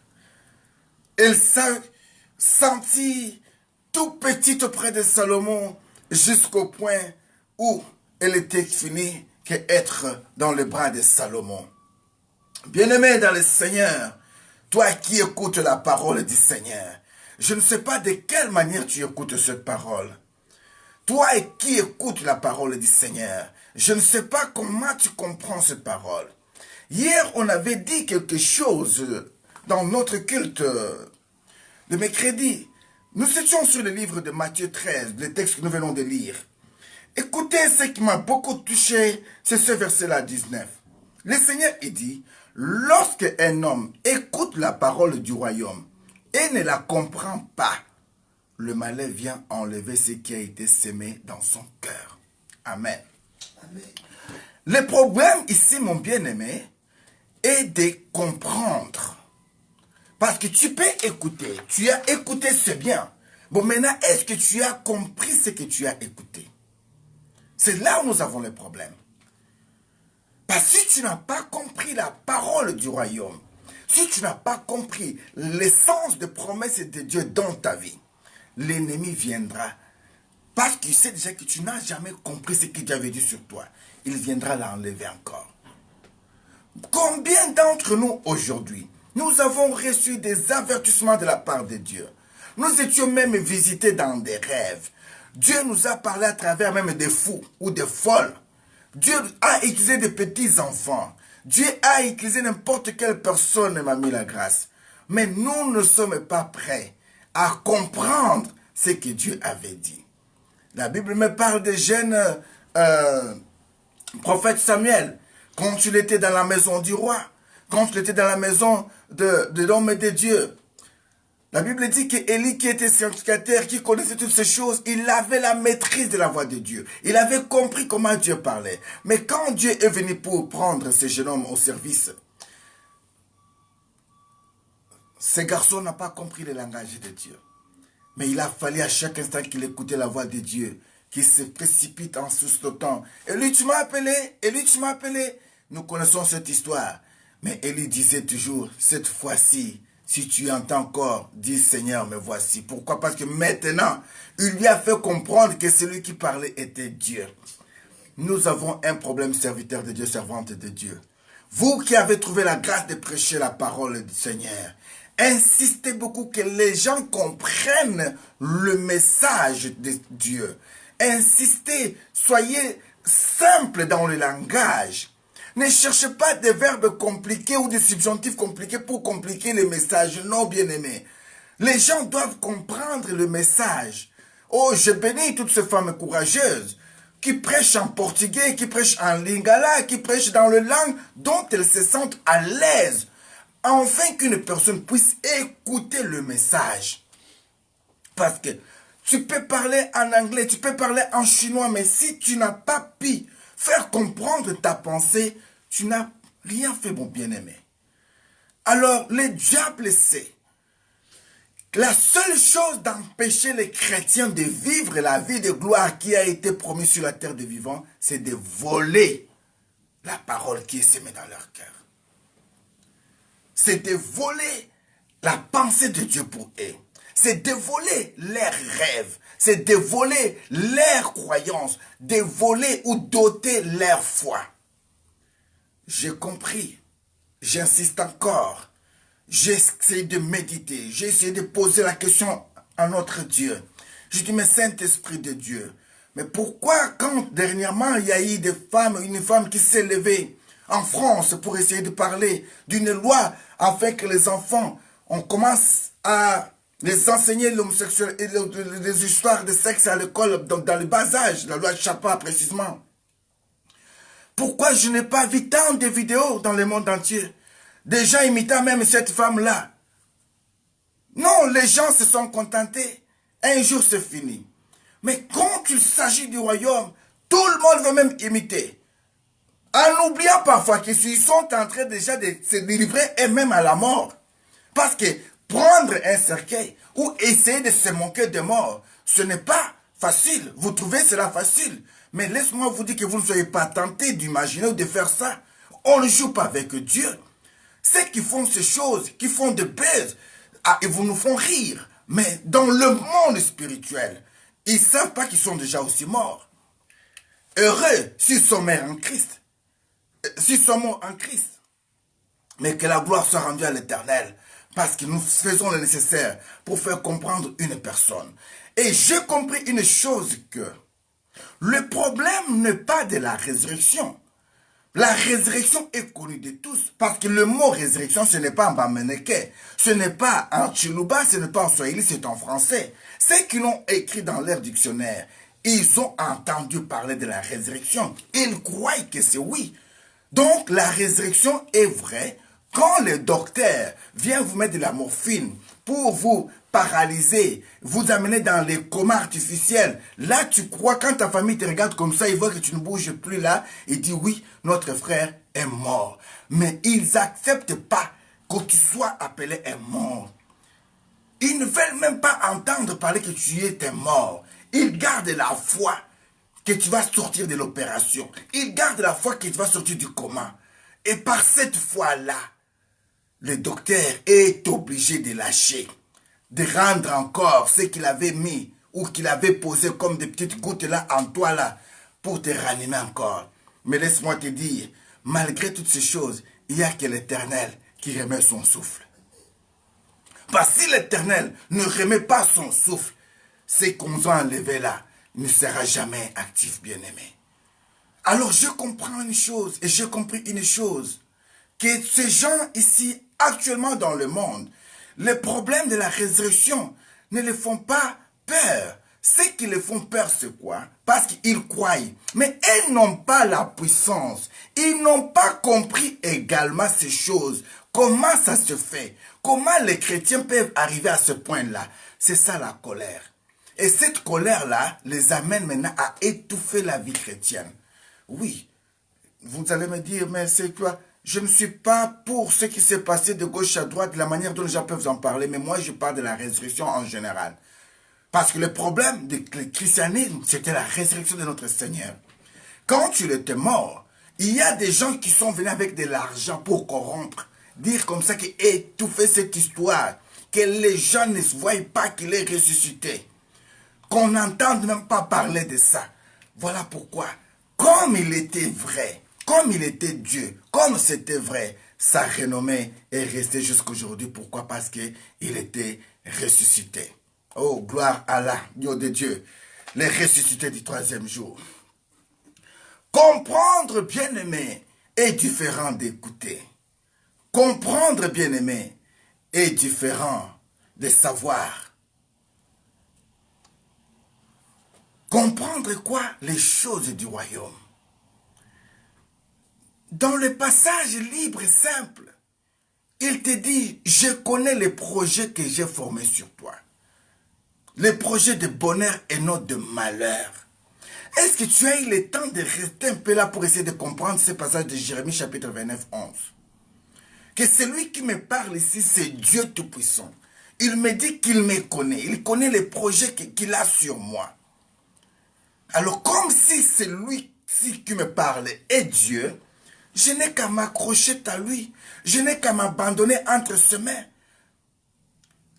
Elle s'est sentie tout petite auprès de Salomon jusqu'au point où elle était finie qu'être dans les bras de Salomon. Bien-aimé dans le Seigneur, toi qui écoutes la parole du Seigneur, je ne sais pas de quelle manière tu écoutes cette parole. Toi qui écoutes la parole du Seigneur, je ne sais pas comment tu comprends cette parole. Hier, on avait dit quelque chose dans notre culte de mercredi. Nous étions sur le livre de Matthieu 13, le texte que nous venons de lire. Écoutez, ce qui m'a beaucoup touché, c'est ce verset-là 19. Le Seigneur dit, lorsque un homme écoute la parole du royaume et ne la comprend pas, le malheur vient enlever ce qui a été sémé dans son cœur. Amen. Amen. Le problème ici, mon bien-aimé, est de comprendre. Parce que tu peux écouter. Tu as écouté, c'est bien. Bon, maintenant, est-ce que tu as compris ce que tu as écouté? C'est là où nous avons le problème. Parce que si tu n'as pas compris la parole du royaume, si tu n'as pas compris l'essence de promesse de Dieu dans ta vie, l'ennemi viendra. Parce qu'il sait déjà que tu n'as jamais compris ce qu'il avait dit sur toi. Il viendra l'enlever encore. Combien d'entre nous aujourd'hui, nous avons reçu des avertissements de la part de Dieu. Nous étions même visités dans des rêves. Dieu nous a parlé à travers même des fous ou des folles. Dieu a utilisé des petits enfants. Dieu a utilisé n'importe quelle personne et m'a mis la grâce. Mais nous ne sommes pas prêts à comprendre ce que Dieu avait dit. La Bible me parle des jeunes prophète Samuel, quand il était dans la maison du roi, quand il était dans la maison de l'homme de Dieu. La Bible dit qu'Élie, qui était sacrificateur, qui connaissait toutes ces choses, il avait la maîtrise de la voix de Dieu. Il avait compris comment Dieu parlait. Mais quand Dieu est venu pour prendre ce jeune homme au service, ce garçon n'a pas compris le langage de Dieu. Mais il a fallu à chaque instant qu'il écoutait la voix de Dieu, qu'il se précipite en sursautant. Élie, tu m'as appelé, Élie, tu m'as appelé. Nous connaissons cette histoire. Mais Élie disait toujours, cette fois-ci, si tu entends encore, dis Seigneur, me voici. Pourquoi? Parce que maintenant, il lui a fait comprendre que celui qui parlait était Dieu. Nous avons un problème, serviteur de Dieu, servante de Dieu. Vous qui avez trouvé la grâce de prêcher la parole du Seigneur, insistez beaucoup que les gens comprennent le message de Dieu. Insistez, soyez simples dans le langage. Ne cherchez pas des verbes compliqués ou des subjonctifs compliqués pour compliquer le message. Non, bien-aimés. Les gens doivent comprendre le message. Oh, je bénis toutes ces femmes courageuses qui prêchent en portugais, qui prêchent en lingala, qui prêchent dans le langue dont elles se sentent à l'aise. Afin qu'une personne puisse écouter le message. Parce que tu peux parler en anglais, tu peux parler en chinois, mais si tu n'as pas pu faire comprendre ta pensée, tu n'as rien fait, mon bien-aimé. Alors, le diable sait. La seule chose d'empêcher les chrétiens de vivre la vie de gloire qui a été promise sur la terre des vivants, c'est de voler la parole qui est semée dans leur cœur. C'est de voler la pensée de Dieu pour eux. C'est de voler leurs rêves. C'est de voler leurs croyances. De voler ou d'ôter leur foi. J'ai compris. J'insiste encore. J'essaie de méditer. J'ai essayé de poser la question à notre Dieu. Je dis, mais Saint-Esprit de Dieu, mais pourquoi quand dernièrement il y a eu une femme qui s'est levée en France pour essayer de parler d'une loi afin que les enfants, on commence à les enseigner l'homosexualité et les histoires de sexe à l'école dans le bas âge, la loi Chapa précisément. Pourquoi je n'ai pas vu tant de vidéos dans le monde entier, des gens imitant même cette femme-là? Non, les gens se sont contentés. Un jour c'est fini. Mais quand il s'agit du royaume, tout le monde veut même imiter. En oubliant parfois qu'ils sont en train déjà de se délivrer eux-mêmes à la mort. Parce que prendre un cercueil ou essayer de se moquer de mort, ce n'est pas facile. Vous trouvez cela facile. Mais laisse-moi vous dire que vous ne soyez pas tentés d'imaginer ou de faire ça. On ne joue pas avec Dieu. Ceux qui font ces choses, qui font de bêtises, ils vous nous font rire. Mais dans le monde spirituel, ils ne savent pas qu'ils sont déjà aussi morts. Heureux s'ils sont morts en Christ. S'ils sont morts en Christ. Mais que la gloire soit rendue à l'Éternel. Parce que nous faisons le nécessaire pour faire comprendre une personne. Et j'ai compris une chose que le problème n'est pas de la résurrection. La résurrection est connue de tous. Parce que le mot résurrection, ce n'est pas en bameneke. Ce n'est pas en chiluba, ce n'est pas en swahili, c'est en français. Ceux qui l'ont écrit dans leur dictionnaire, ils ont entendu parler de la résurrection. Ils croient que c'est oui. Donc la résurrection est vraie. Quand le docteur vient vous mettre de la morphine pour vous paralyser, vous amener dans les comas artificiels, là tu crois, quand ta famille te regarde comme ça, ils voient que tu ne bouges plus là, ils disent oui, notre frère est mort. Mais ils n'acceptent pas que tu sois appelé un mort. Ils ne veulent même pas entendre parler que tu étais mort. Ils gardent la foi que tu vas sortir de l'opération. Ils gardent la foi que tu vas sortir du coma. Et par cette foi-là, le docteur est obligé de lâcher, de rendre encore ce qu'il avait mis ou qu'il avait posé comme des petites gouttes là en toi là pour te ranimer encore. Mais laisse-moi te dire, malgré toutes ces choses, il n'y a que l'Éternel qui remet son souffle. Parce que si l'Éternel ne remet pas son souffle, ce qu'on nous a enlevé là ne sera jamais actif, bien-aimé. Alors je comprends une chose et j'ai compris une chose, que ces gens ici, actuellement dans le monde, les problèmes de la résurrection ne les font pas peur. Ceux qui les font peur, c'est quoi? Parce qu'ils croient. Mais ils n'ont pas la puissance. Ils n'ont pas compris également ces choses. Comment ça se fait? Comment les chrétiens peuvent arriver à ce point-là? C'est ça la colère. Et cette colère-là les amène maintenant à étouffer la vie chrétienne. Oui, vous allez me dire, mais c'est quoi? Je ne suis pas pour ce qui s'est passé de gauche à droite, de la manière dont les gens peuvent en parler, mais moi je parle de la résurrection en général. Parce que le problème du christianisme, c'était la résurrection de notre Seigneur. Quand tu étais mort, il y a des gens qui sont venus avec de l'argent pour corrompre, dire comme ça qu'étouffer cette histoire, que les gens ne se voient pas qu'il est ressuscité, qu'on n'entende même pas parler de ça. Voilà pourquoi, comme il était vrai, comme il était Dieu, comme c'était vrai, sa renommée est restée jusqu'à aujourd'hui. Pourquoi? Parce qu'il était ressuscité. Oh, gloire à Allah, Dieu de Dieu, les ressuscités du troisième jour. Comprendre, bien-aimé, est différent d'écouter. Comprendre, bien-aimé, est différent de savoir. Comprendre quoi? Les choses du royaume. Dans le passage libre et simple, il te dit, je connais les projets que j'ai formés sur toi. Les projets de bonheur et non de malheur. Est-ce que tu as eu le temps de rester un peu là pour essayer de comprendre ce passage de Jérémie chapitre 29, 11? Que celui qui me parle ici, c'est Dieu Tout-Puissant. Il me dit qu'il me connaît. Il connaît les projets qu'il a sur moi. Alors comme si celui-ci qui me parle est Dieu, je n'ai qu'à m'accrocher à lui. Je n'ai qu'à m'abandonner entre ses mains.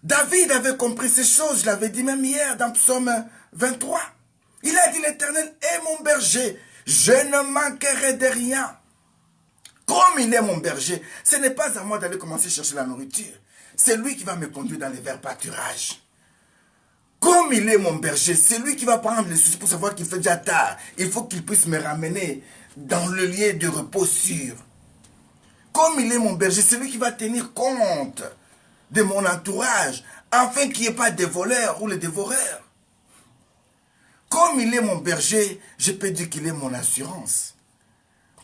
David avait compris ces choses, je l'avais dit même hier dans Psaume 23. Il a dit, l'Éternel est mon berger, je ne manquerai de rien. Comme il est mon berger, ce n'est pas à moi d'aller commencer à chercher la nourriture. C'est lui qui va me conduire dans les verts pâturages. Comme il est mon berger, c'est lui qui va prendre les soucis pour savoir qu'il fait déjà tard. Il faut qu'il puisse me ramener dans le lieu de repos sûr. Comme il est mon berger, c'est lui qui va tenir compte de mon entourage, afin qu'il n'y ait pas de voleurs ou les dévoreurs. Comme il est mon berger, je peux dire qu'il est mon assurance.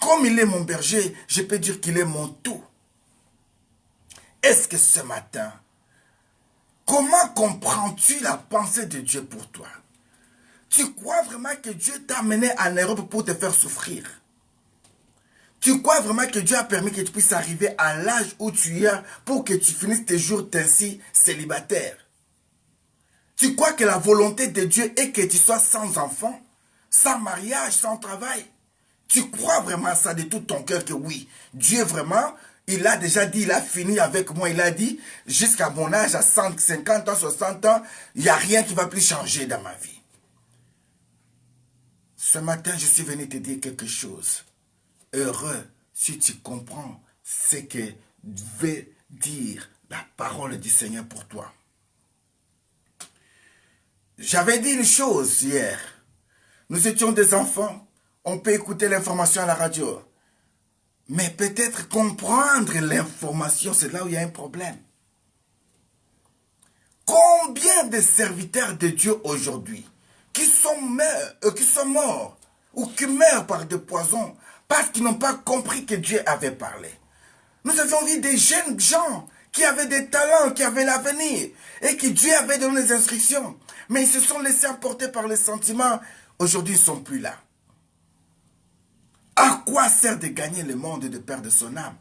Comme il est mon berger, je peux dire qu'il est mon tout. Est-ce que ce matin, comment comprends-tu la pensée de Dieu pour toi? Tu crois vraiment que Dieu t'a amené en Europe pour te faire souffrir? Tu crois vraiment que Dieu a permis que tu puisses arriver à l'âge où tu es pour que tu finisses tes jours ainsi célibataire? Tu crois que la volonté de Dieu est que tu sois sans enfant, sans mariage, sans travail? Tu crois vraiment ça de tout ton cœur que oui, Dieu vraiment, il a déjà dit, il a fini avec moi, il a dit, jusqu'à mon âge, à 50 ans, 60 ans, il n'y a rien qui va plus changer dans ma vie. Ce matin, je suis venu te dire quelque chose. Heureux si tu comprends ce que veut dire la parole du Seigneur pour toi. J'avais dit une chose hier. Nous étions des enfants. On peut écouter l'information à la radio. Mais peut-être comprendre l'information, c'est là où il y a un problème. Combien de serviteurs de Dieu aujourd'hui qui sont morts ou qui meurent par des poisons parce qu'ils n'ont pas compris que Dieu avait parlé. Nous avions vu des jeunes gens qui avaient des talents, qui avaient l'avenir et que Dieu avait donné des instructions. Mais ils se sont laissés emporter par les sentiments. Aujourd'hui, ils ne sont plus là. À quoi sert de gagner le monde et de perdre son âme?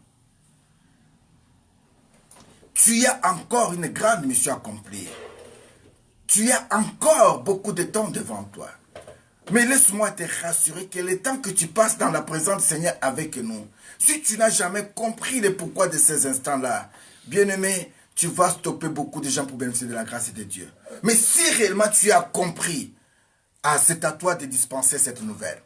Tu as encore une grande mission à accomplir. Tu as encore beaucoup de temps devant toi. Mais laisse-moi te rassurer que le temps que tu passes dans la présence du Seigneur avec nous, si tu n'as jamais compris le pourquoi de ces instants-là, bien-aimé, tu vas stopper beaucoup de gens pour bénéficier de la grâce de Dieu. Mais si réellement tu as compris, c'est à toi de dispenser cette nouvelle.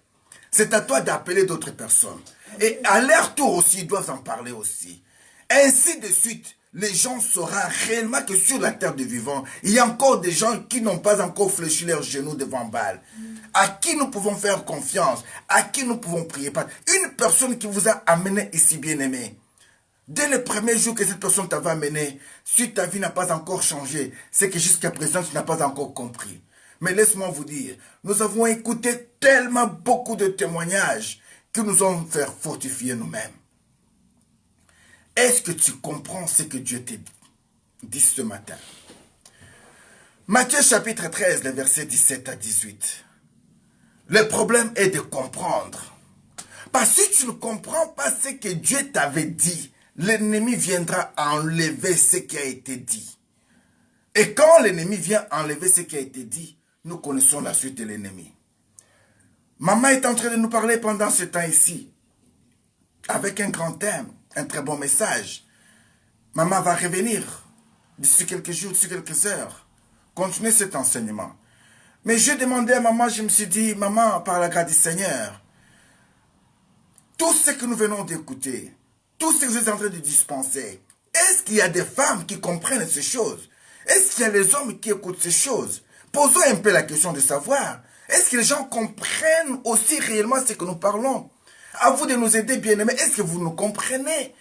C'est à toi d'appeler d'autres personnes. Et à leur tour aussi, ils doivent en parler aussi. Ainsi de suite, les gens sauront réellement que sur la terre des vivants, il y a encore des gens qui n'ont pas encore fléchi leurs genoux devant Baal. À qui nous pouvons faire confiance, à qui nous pouvons prier. Une personne qui vous a amené ici, bien-aimé. Dès le premier jour que cette personne t'avait amené, si ta vie n'a pas encore changé, c'est que jusqu'à présent, tu n'as pas encore compris. Mais laisse-moi vous dire, nous avons écouté tellement beaucoup de témoignages qui nous ont fait fortifier nous-mêmes. Est-ce que tu comprends ce que Dieu t'a dit ce matin? Matthieu chapitre 13, les versets 17 à 18. Le problème est de comprendre. Parce que si tu ne comprends pas ce que Dieu t'avait dit, l'ennemi viendra enlever ce qui a été dit. Et quand l'ennemi vient enlever ce qui a été dit, nous connaissons la suite de l'ennemi. Maman est en train de nous parler pendant ce temps ici, avec un grand thème, un très bon message. Maman va revenir d'ici quelques jours, d'ici quelques heures, continuer cet enseignement. Mais j'ai demandé à maman, je me suis dit, maman, par la grâce du Seigneur, tout ce que nous venons d'écouter, tout ce que vous êtes en train de dispenser, est-ce qu'il y a des femmes qui comprennent ces choses? Est-ce qu'il y a des hommes qui écoutent ces choses? Posons un peu la question de savoir, est-ce que les gens comprennent aussi réellement ce que nous parlons? À vous de nous aider, bien-aimés, est-ce que vous nous comprenez?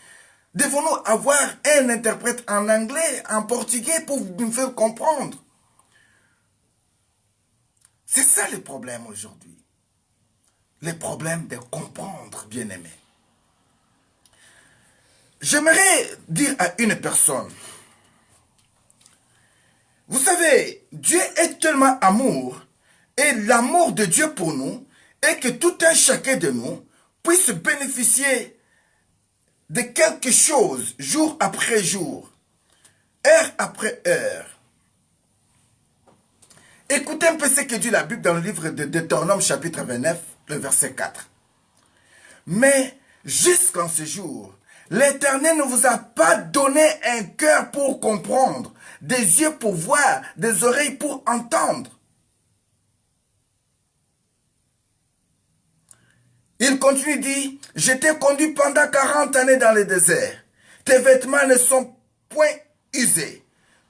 Devons-nous avoir un interprète en anglais, en portugais pour nous faire comprendre? C'est ça le problème aujourd'hui. Le problème de comprendre, bien-aimé. J'aimerais dire à une personne, vous savez, Dieu est tellement amour, et l'amour de Dieu pour nous est que tout un chacun de nous puisse bénéficier de quelque chose jour après jour, heure après heure. Écoutez un peu ce que dit la Bible dans le livre de Deutéronome chapitre 29, le verset 4. Mais jusqu'en ce jour, l'Éternel ne vous a pas donné un cœur pour comprendre, des yeux pour voir, des oreilles pour entendre. Il continue, dit, je t'ai conduit pendant 40 années dans le désert. Tes vêtements ne sont point usés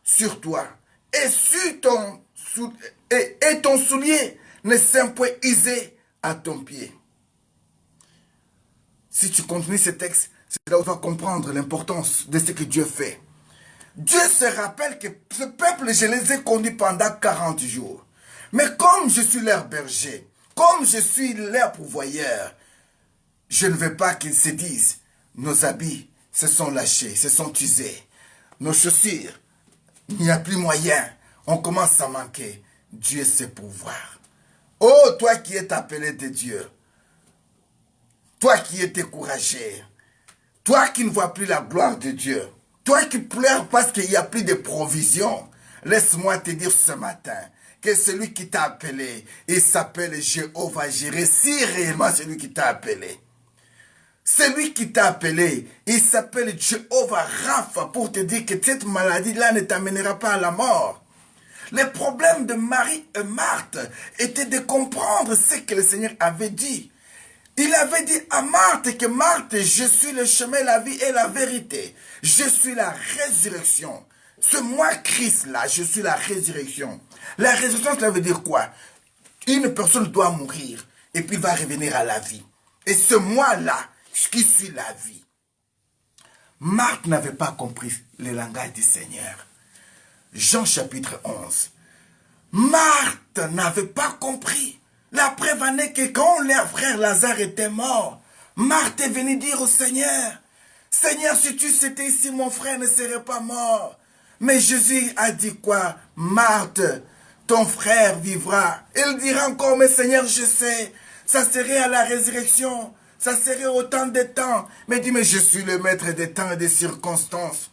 sur toi. Et ton soulier ne s'est point usé à ton pied. Si tu continues ce texte, c'est là où tu vas comprendre l'importance de ce que Dieu fait. Dieu se rappelle que ce peuple, je les ai conduits pendant 40 jours. Mais comme je suis leur berger, comme je suis leur pourvoyeur, je ne veux pas qu'ils se disent, nos habits se sont lâchés, se sont usés. Nos chaussures, il n'y a plus moyen. On commence à manquer. Dieu sait pourvoir. Oh, toi qui es appelé de Dieu, toi qui es découragé, toi qui ne vois plus la gloire de Dieu, toi qui pleures parce qu'il n'y a plus de provision, laisse-moi te dire ce matin que celui qui t'a appelé, il s'appelle Jéhovah Jireh, si réellement c'est lui qui t'a appelé. Celui qui t'a appelé, il s'appelle Jéhovah Rapha pour te dire que cette maladie-là ne t'amènera pas à la mort. Le problème de Marie et Marthe était de comprendre ce que le Seigneur avait dit. Il avait dit à Marthe que Marthe, je suis le chemin, la vie et la vérité. Je suis la résurrection. C'est moi Christ-là, je suis la résurrection. La résurrection, cela veut dire quoi? Une personne doit mourir et puis va revenir à la vie. Et ce moi-là, qui suis la vie. Marthe n'avait pas compris le langage du Seigneur. Jean chapitre 11. Marthe n'avait pas compris. La preuve en est que quand leur frère Lazare était mort, Marthe est venue dire au Seigneur, Seigneur, si tu étais ici, mon frère ne serait pas mort. Mais Jésus a dit quoi? Marthe, ton frère vivra. Il dira encore, mais Seigneur, je sais, ça serait à la résurrection, ça serait au temps des temps. Mais il dit, mais je suis le maître des temps et des circonstances.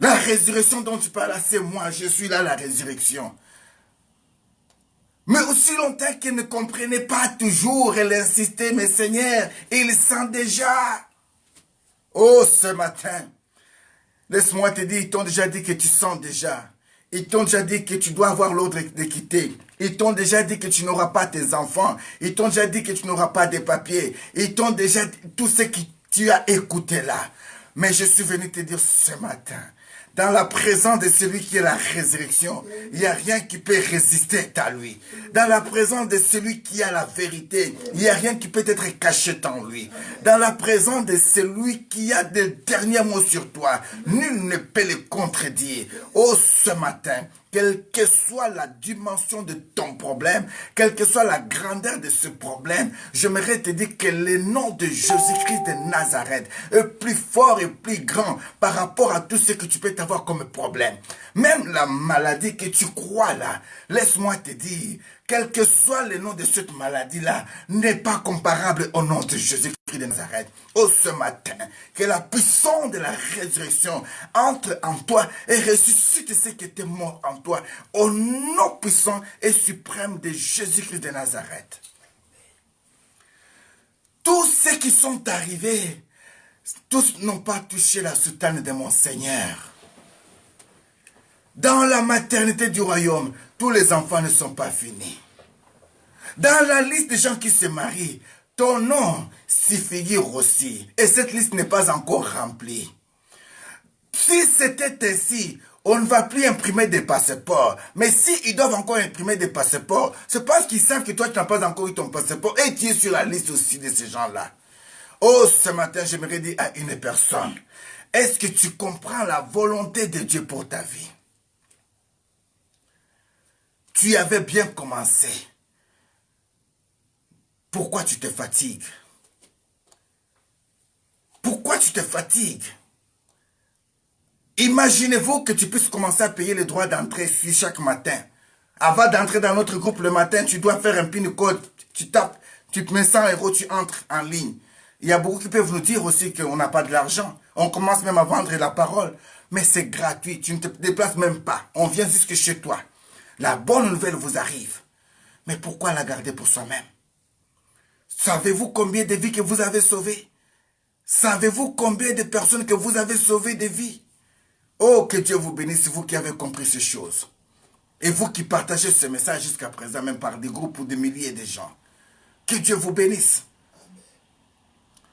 La résurrection dont tu parles, c'est moi, je suis là, la résurrection. Mais aussi longtemps qu'il ne comprenait pas toujours, elle insistait, mais Seigneur, il sent déjà. Oh, ce matin, laisse-moi te dire, ils t'ont déjà dit que tu sens déjà. Ils t'ont déjà dit que tu dois avoir l'ordre de quitter. Ils t'ont déjà dit que tu n'auras pas tes enfants. Ils t'ont déjà dit que tu n'auras pas de papiers. Ils t'ont déjà dit tout ce que tu as écouté là. Mais je suis venu te dire ce matin, dans la présence de celui qui est la résurrection, il n'y a rien qui peut résister à lui. Dans la présence de celui qui a la vérité, il n'y a rien qui peut être caché en lui. Dans la présence de celui qui a des derniers mots sur toi, nul ne peut le contredire. Oh, ce matin, quelle que soit la dimension de ton problème, quelle que soit la grandeur de ce problème, j'aimerais te dire que le nom de Jésus-Christ de Nazareth est plus fort et plus grand par rapport à tout ce que tu peux avoir comme problème. Même la maladie que tu crois là, laisse-moi te dire, quel que soit le nom de cette maladie-là, n'est pas comparable au nom de Jésus-Christ de Nazareth. Oh, ce matin, que la puissance de la résurrection entre en toi et ressuscite ce qui était mort en toi, au nom puissant et suprême de Jésus-Christ de Nazareth. Tous ceux qui sont arrivés, tous n'ont pas touché la soutane de mon Seigneur. Dans la maternité du royaume, tous les enfants ne sont pas finis. Dans la liste des gens qui se marient, ton nom s'y figure aussi. Et cette liste n'est pas encore remplie. Si c'était ainsi, on ne va plus imprimer des passeports. Mais s'ils doivent encore imprimer des passeports, c'est parce qu'ils savent que toi, tu n'as pas encore eu ton passeport. Et tu es sur la liste aussi de ces gens-là. Oh, ce matin, j'aimerais dire à une personne, est-ce que tu comprends la volonté de Dieu pour ta vie? Tu avais bien commencé. Pourquoi tu te fatigues? Pourquoi tu te fatigues? Imaginez-vous que tu puisses commencer à payer les droits d'entrée chaque matin. Avant d'entrer dans notre groupe le matin, tu dois faire un PIN code. Tu tapes, tu mets 100 €, tu entres en ligne. Il y a beaucoup qui peuvent nous dire aussi qu'on n'a pas de l'argent. On commence même à vendre la parole. Mais c'est gratuit, tu ne te déplaces même pas. On vient jusque chez toi. La bonne nouvelle vous arrive. Mais pourquoi la garder pour soi-même? Savez-vous combien de vies que vous avez sauvées? Savez-vous combien de personnes que vous avez sauvées de vies? Oh, que Dieu vous bénisse, vous qui avez compris ces choses. Et vous qui partagez ce message jusqu'à présent, même par des groupes ou des milliers de gens. Que Dieu vous bénisse.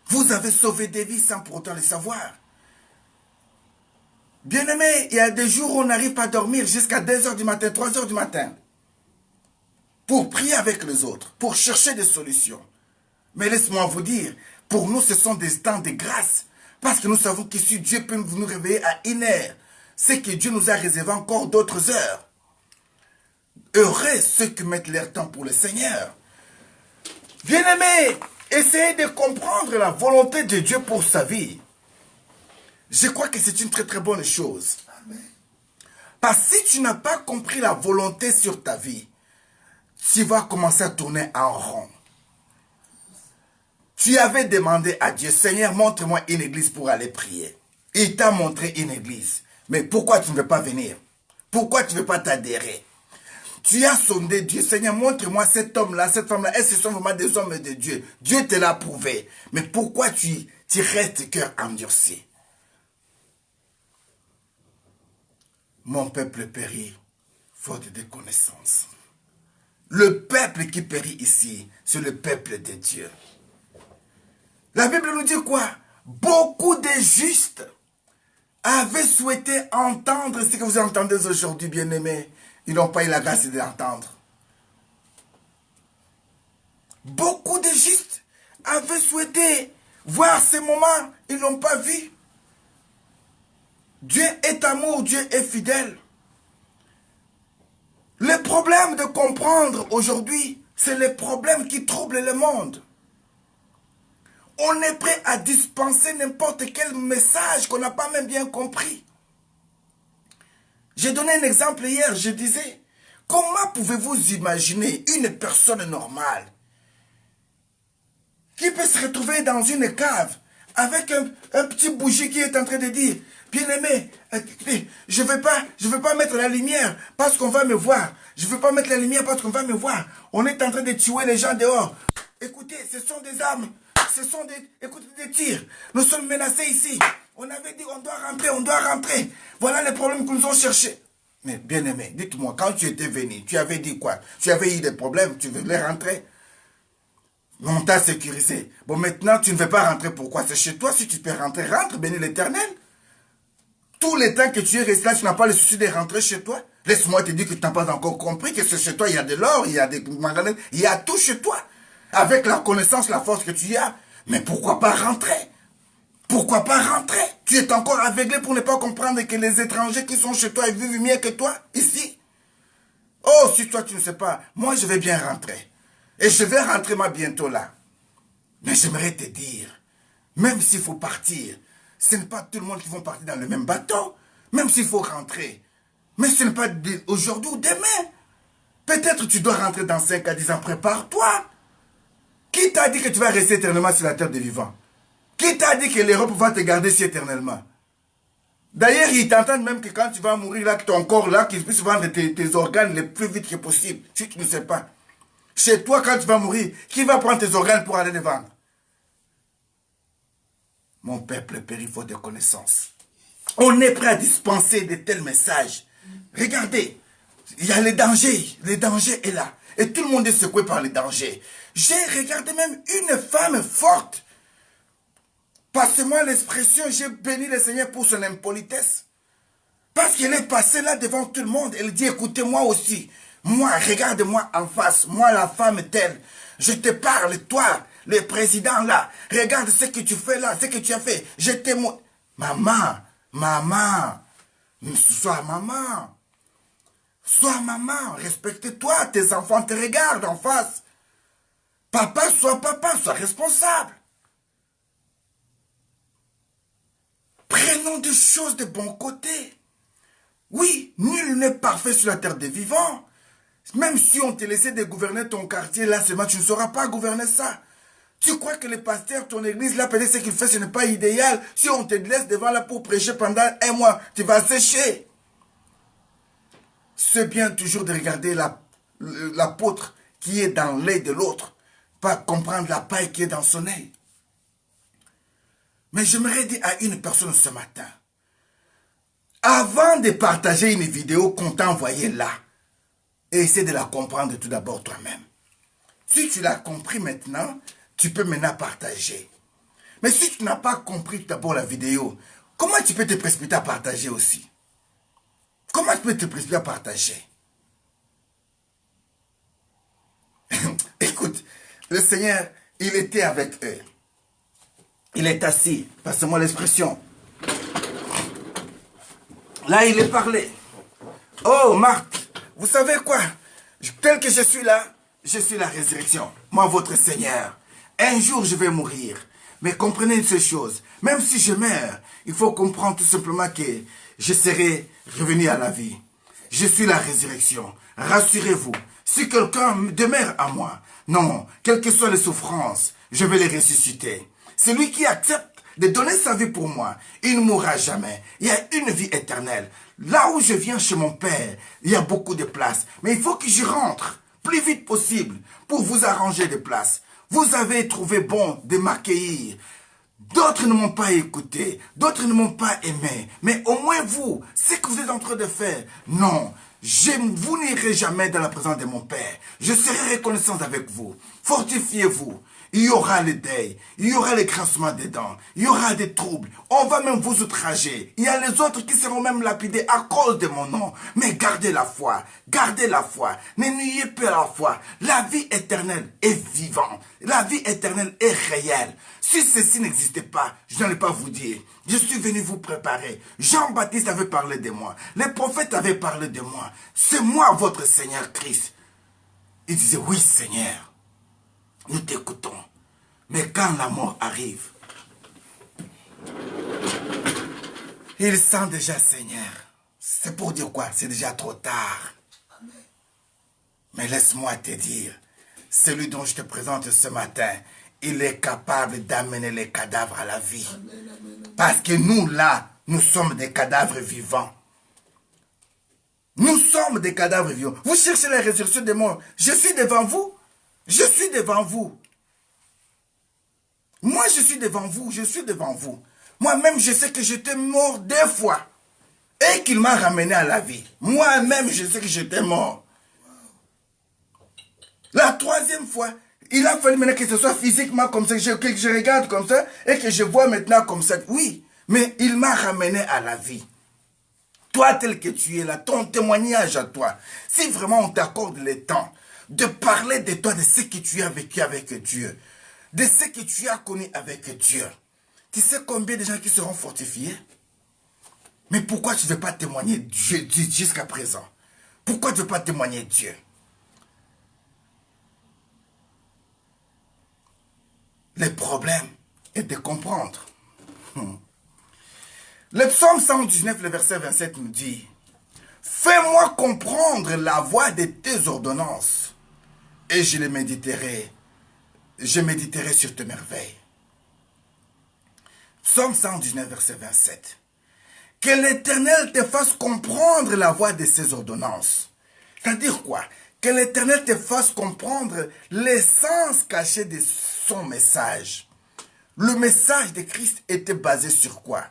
Vous avez sauvé des vies sans pour autant le savoir. Bien-aimés, il y a des jours où on n'arrive pas à dormir jusqu'à 2 h du matin, 3 h du matin. Pour prier avec les autres, pour chercher des solutions. Mais laisse-moi vous dire, pour nous, ce sont des temps de grâce. Parce que nous savons que si Dieu peut nous réveiller à 1 heure, c'est que Dieu nous a réservé encore d'autres heures. Heureux ceux qui mettent leur temps pour le Seigneur. Bien-aimés, essayez de comprendre la volonté de Dieu pour sa vie. Je crois que c'est une très très bonne chose. Parce que si tu n'as pas compris la volonté sur ta vie, tu vas commencer à tourner en rond. Tu avais demandé à Dieu, Seigneur, montre-moi une église pour aller prier. Il t'a montré une église. Mais pourquoi tu ne veux pas venir? Pourquoi tu ne veux pas t'adhérer? Tu as sondé Dieu, Seigneur, montre-moi cet homme-là, cette femme-là. Est-ce que ce sont vraiment des hommes de Dieu? Dieu te l'a prouvé. Mais pourquoi tu restes cœur endurci? Mon peuple périt, faute de connaissance. Le peuple qui périt ici, c'est le peuple de Dieu. La Bible nous dit quoi? Beaucoup de justes avaient souhaité entendre ce que vous entendez aujourd'hui, bien-aimés. Ils n'ont pas eu la grâce d'entendre. Beaucoup de justes avaient souhaité voir ces moments, ils n'ont pas vu. Dieu est amour, Dieu est fidèle. Le problème de comprendre aujourd'hui, c'est le problème qui trouble le monde. On est prêt à dispenser n'importe quel message qu'on n'a pas même bien compris. J'ai donné un exemple hier, je disais, comment pouvez-vous imaginer une personne normale qui peut se retrouver dans une cave avec un petit bougie qui est en train de dire, bien-aimé, je ne veux pas mettre la lumière parce qu'on va me voir. Je ne veux pas mettre la lumière parce qu'on va me voir. On est en train de tuer les gens dehors. Écoutez, ce sont des armes. Ce sont des tirs. Nous sommes menacés ici. On avait dit on doit rentrer, on doit rentrer. Voilà les problèmes que nous ont cherchés. Mais bien-aimé, dites-moi, quand tu étais venu, tu avais dit quoi? Tu avais eu des problèmes, tu voulais rentrer? On t'a sécurisé. Bon, maintenant, tu ne veux pas rentrer. Pourquoi? C'est chez toi. Si tu peux rentrer, rentre, bénis l'Éternel. Tout le temps que tu es resté là, tu n'as pas le souci de rentrer chez toi. Laisse-moi te dire que tu n'as pas encore compris que chez toi, il y a de l'or, il y a des manganèses, il y a tout chez toi. Avec la connaissance, la force que tu as. Mais pourquoi pas rentrer? Pourquoi pas rentrer? Tu es encore aveuglé pour ne pas comprendre que les étrangers qui sont chez toi, ils vivent mieux que toi, ici. Oh, si toi, tu ne sais pas, moi, je vais bien rentrer. Et je vais rentrer, moi, bientôt là. Mais j'aimerais te dire, même s'il faut partir, ce n'est pas tout le monde qui va partir dans le même bateau. Même s'il faut rentrer. Mais ce n'est pas aujourd'hui ou demain. Peut-être tu dois rentrer dans 5 à 10 ans. Prépare-toi. Qui t'a dit que tu vas rester éternellement sur la terre des vivants? Qui t'a dit que l'Europe va te garder si éternellement? D'ailleurs, ils t'entendent même que quand tu vas mourir, là, que ton corps, là, qu'ils puissent vendre tes organes le plus vite que possible. Si tu ne sais pas. Chez toi, quand tu vas mourir, qui va prendre tes organes pour aller les vendre? Mon peuple périt faute de connaissances. On est prêt à dispenser de tels messages. Regardez, il y a les dangers. Le danger est là. Et tout le monde est secoué par les dangers. J'ai regardé même une femme forte. Passez-moi l'expression, j'ai béni le Seigneur pour son impolitesse. Parce qu'elle est passée là devant tout le monde. Elle dit, écoutez-moi aussi. Moi, regarde-moi en face. Moi, la femme telle. Je te parle, toi, le président là. Regarde ce que tu fais là, ce que tu as fait. Je témoigne. Maman, maman. Sois maman. Sois maman. Respecte-toi. Tes enfants te regardent en face. Papa, sois responsable. Prenons des choses de bon côté. Oui, nul n'est parfait sur la terre des vivants. Même si on te laissait de gouverner ton quartier, là seulement, tu ne sauras pas gouverner ça. Tu crois que le pasteur, ton église, là, peut-être ce qu'il fait, ce n'est pas idéal. Si on te laisse devant là pour prêcher pendant 1 mois, tu vas sécher. C'est bien toujours de regarder l'apôtre qui est dans l'œil de l'autre, pas comprendre la paille qui est dans son œil. Mais j'aimerais dire à une personne ce matin, avant de partager une vidéo qu'on t'a envoyée là, essaie de la comprendre tout d'abord toi-même. Si tu l'as compris maintenant, tu peux maintenant partager. Mais si tu n'as pas compris tout d'abord la vidéo, comment tu peux te précipiter à partager aussi? Comment tu peux te précipiter à partager? Écoute, le Seigneur, il était avec eux. Il est assis, passez-moi l'expression. Là, il est parlé. Oh, Marthe, vous savez quoi? Tel que je suis là, je suis la résurrection. Moi, votre Seigneur. Un jour, je vais mourir. Mais comprenez ces choses. Même si je meurs, il faut comprendre tout simplement que je serai revenu à la vie. Je suis la résurrection. Rassurez-vous. Si quelqu'un demeure à moi, non, quelles que soient les souffrances, je vais les ressusciter. Celui qui accepte de donner sa vie pour moi, il ne mourra jamais. Il y a une vie éternelle. Là où je viens chez mon Père, il y a beaucoup de places. Mais il faut que je rentre plus vite possible pour vous arranger des places. Vous avez trouvé bon de m'accueillir. D'autres ne m'ont pas écouté, d'autres ne m'ont pas aimé. Mais au moins vous, ce que vous êtes en train de faire, non. Vous n'irez jamais dans la présence de mon Père. Je serai reconnaissant avec vous. Fortifiez-vous. il y aura le deuil, il y aura les grincements des dents, il y aura des troubles, on va même vous outrager. Il y a les autres qui seront même lapidés à cause de mon nom. Mais gardez la foi, ne n'ayez pas la foi. La vie éternelle est vivante, la vie éternelle est réelle. Si ceci n'existait pas, je n'allais pas vous dire. Je suis venu vous préparer. Jean-Baptiste avait parlé de moi, les prophètes avaient parlé de moi. C'est moi votre Seigneur Christ. Il disait, oui Seigneur, nous t'écoutons. Mais quand la mort arrive, il sent déjà Seigneur. C'est pour dire quoi? C'est déjà trop tard. Mais laisse-moi te dire, celui dont je te présente ce matin, il est capable d'amener les cadavres à la vie. Parce que nous là, nous sommes des cadavres vivants. Nous sommes des cadavres vivants. Vous cherchez la résurrection des morts. Je suis devant vous. Je suis devant vous. Moi, je suis devant vous. Je suis devant vous. Moi-même, je sais que j'étais mort 2 fois. Et qu'il m'a ramené à la vie. Moi-même, je sais que j'étais mort. La 3e fois, il a fallu maintenant que ce soit physiquement comme ça, que je regarde comme ça, et que je vois maintenant comme ça. Oui, mais il m'a ramené à la vie. Toi tel que tu es là, ton témoignage à toi, si vraiment on t'accorde le temps de parler de toi, de ce que tu as vécu avec Dieu, de ce que tu as connu avec Dieu, tu sais combien de gens qui seront fortifiés? Mais pourquoi tu ne veux pas témoigner Dieu jusqu'à présent? Pourquoi tu ne veux pas témoigner Dieu? Le problème est de comprendre. Le psaume 119, le verset 27 nous dit, « Fais-moi comprendre la voie de tes ordonnances, et je méditerai sur tes merveilles. » Psaume 119, verset 27. « Que l'Éternel te fasse comprendre la voie de ses ordonnances. » C'est-à-dire quoi? Que l'Éternel te fasse comprendre l'essence cachée de son message. Le message de Christ était basé sur quoi?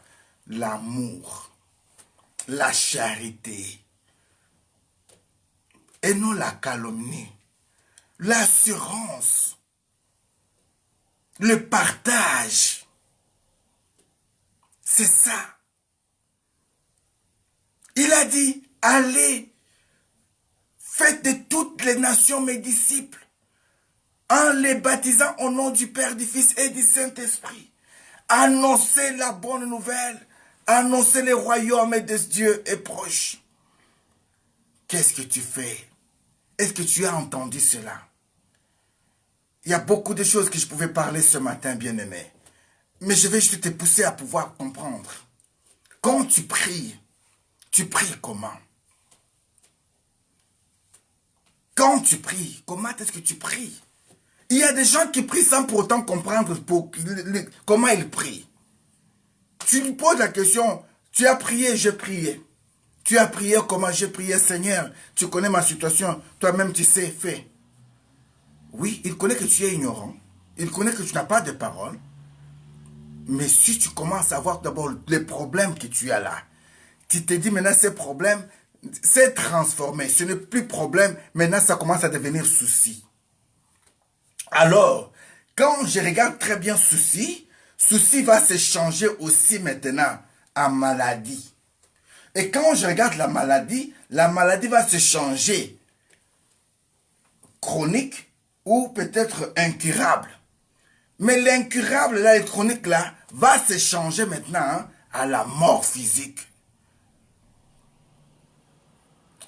L'amour, la charité, et non la calomnie, l'assurance, le partage. C'est ça. Il a dit, allez, faites de toutes les nations mes disciples, en les baptisant au nom du Père, du Fils et du Saint-Esprit. Annoncez la bonne nouvelle. Annoncez le royaume de Dieu est proche. Qu'est-ce que tu fais? Est-ce que tu as entendu cela? Il y a beaucoup de choses que je pouvais parler ce matin, bien-aimé. Mais je vais juste te pousser à pouvoir comprendre. Quand tu pries comment? Quand tu pries, comment est-ce que tu pries? Il y a des gens qui prient sans pour autant comprendre comment ils prient. Tu lui poses la question, tu as prié, j'ai prié. Tu as prié comment j'ai prié, Seigneur. Tu connais ma situation, toi-même tu sais, fais. Oui, il connaît que tu es ignorant. Il connaît que tu n'as pas de parole. Mais si tu commences à voir d'abord les problèmes que tu as là, tu te dis maintenant ces problèmes, c'est transformé. Ce n'est plus problème, maintenant ça commence à devenir souci. Alors, quand je regarde très bien souci, souci va se changer aussi maintenant en maladie. Et quand je regarde la maladie va se changer chronique ou peut-être incurable. Mais l'incurable, là, le chronique, là, va se changer maintenant à la mort physique.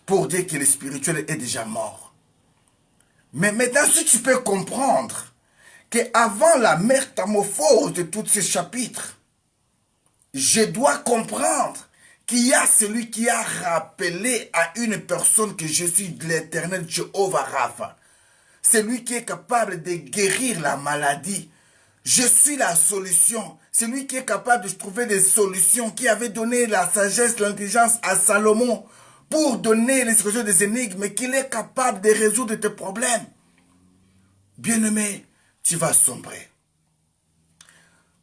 Pour dire que le spirituel est déjà mort. Mais maintenant, si tu peux comprendre qu'avant la métamorphose de tous ces chapitres, je dois comprendre qu'il y a celui qui a rappelé à une personne que je suis l'Éternel Jéhovah Rapha. Celui qui est capable de guérir la maladie. Je suis la solution. Celui qui est capable de trouver des solutions, qui avait donné la sagesse, l'intelligence à Salomon pour donner les solutions des énigmes, mais qu'il est capable de résoudre tes problèmes. Bien-aimé, tu vas sombrer.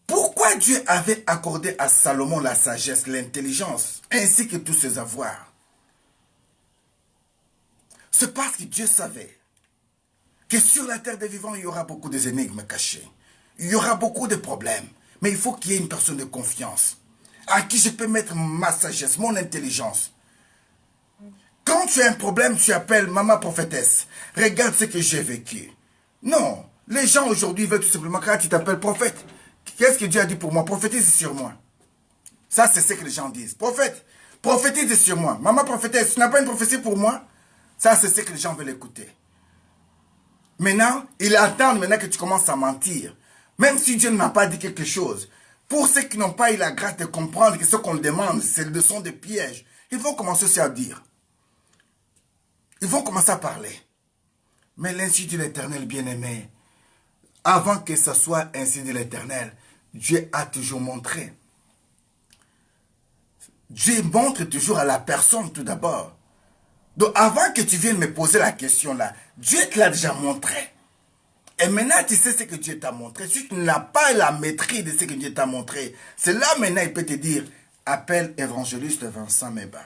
Pourquoi Dieu avait accordé à Salomon la sagesse, l'intelligence, ainsi que tous ses avoirs? C'est parce que Dieu savait que sur la terre des vivants, il y aura beaucoup d'énigmes cachées. Il y aura beaucoup de problèmes. Mais il faut qu'il y ait une personne de confiance à qui je peux mettre ma sagesse, mon intelligence. Quand tu as un problème, tu appelles maman prophétesse. Regarde ce que j'ai vécu. Non, les gens aujourd'hui veulent tout simplement quand tu t'appelles prophète. Qu'est-ce que Dieu a dit pour moi? Prophétise sur moi. Ça, c'est ce que les gens disent. Prophète, prophétise sur moi. Maman prophétesse, tu n'as pas une prophétie pour moi? Ça, c'est ce que les gens veulent écouter. Maintenant, ils attendent maintenant que tu commences à mentir. Même si Dieu n'a pas dit quelque chose. Pour ceux qui n'ont pas eu la grâce de comprendre que ce qu'on demande, c'est le son de piège, ils vont commencer aussi à dire. Ils vont commencer à parler. Mais l'ainsi de l'Éternel bien-aimé, avant que ce soit ainsi de l'Éternel, Dieu a toujours montré. Dieu montre toujours à la personne tout d'abord. Donc avant que tu viennes me poser la question là, Dieu te l'a déjà montré. Et maintenant tu sais ce que Dieu t'a montré. Si tu n'as pas la maîtrise de ce que Dieu t'a montré, c'est là maintenant il peut te dire, appelle évangéliste Vincent Meba.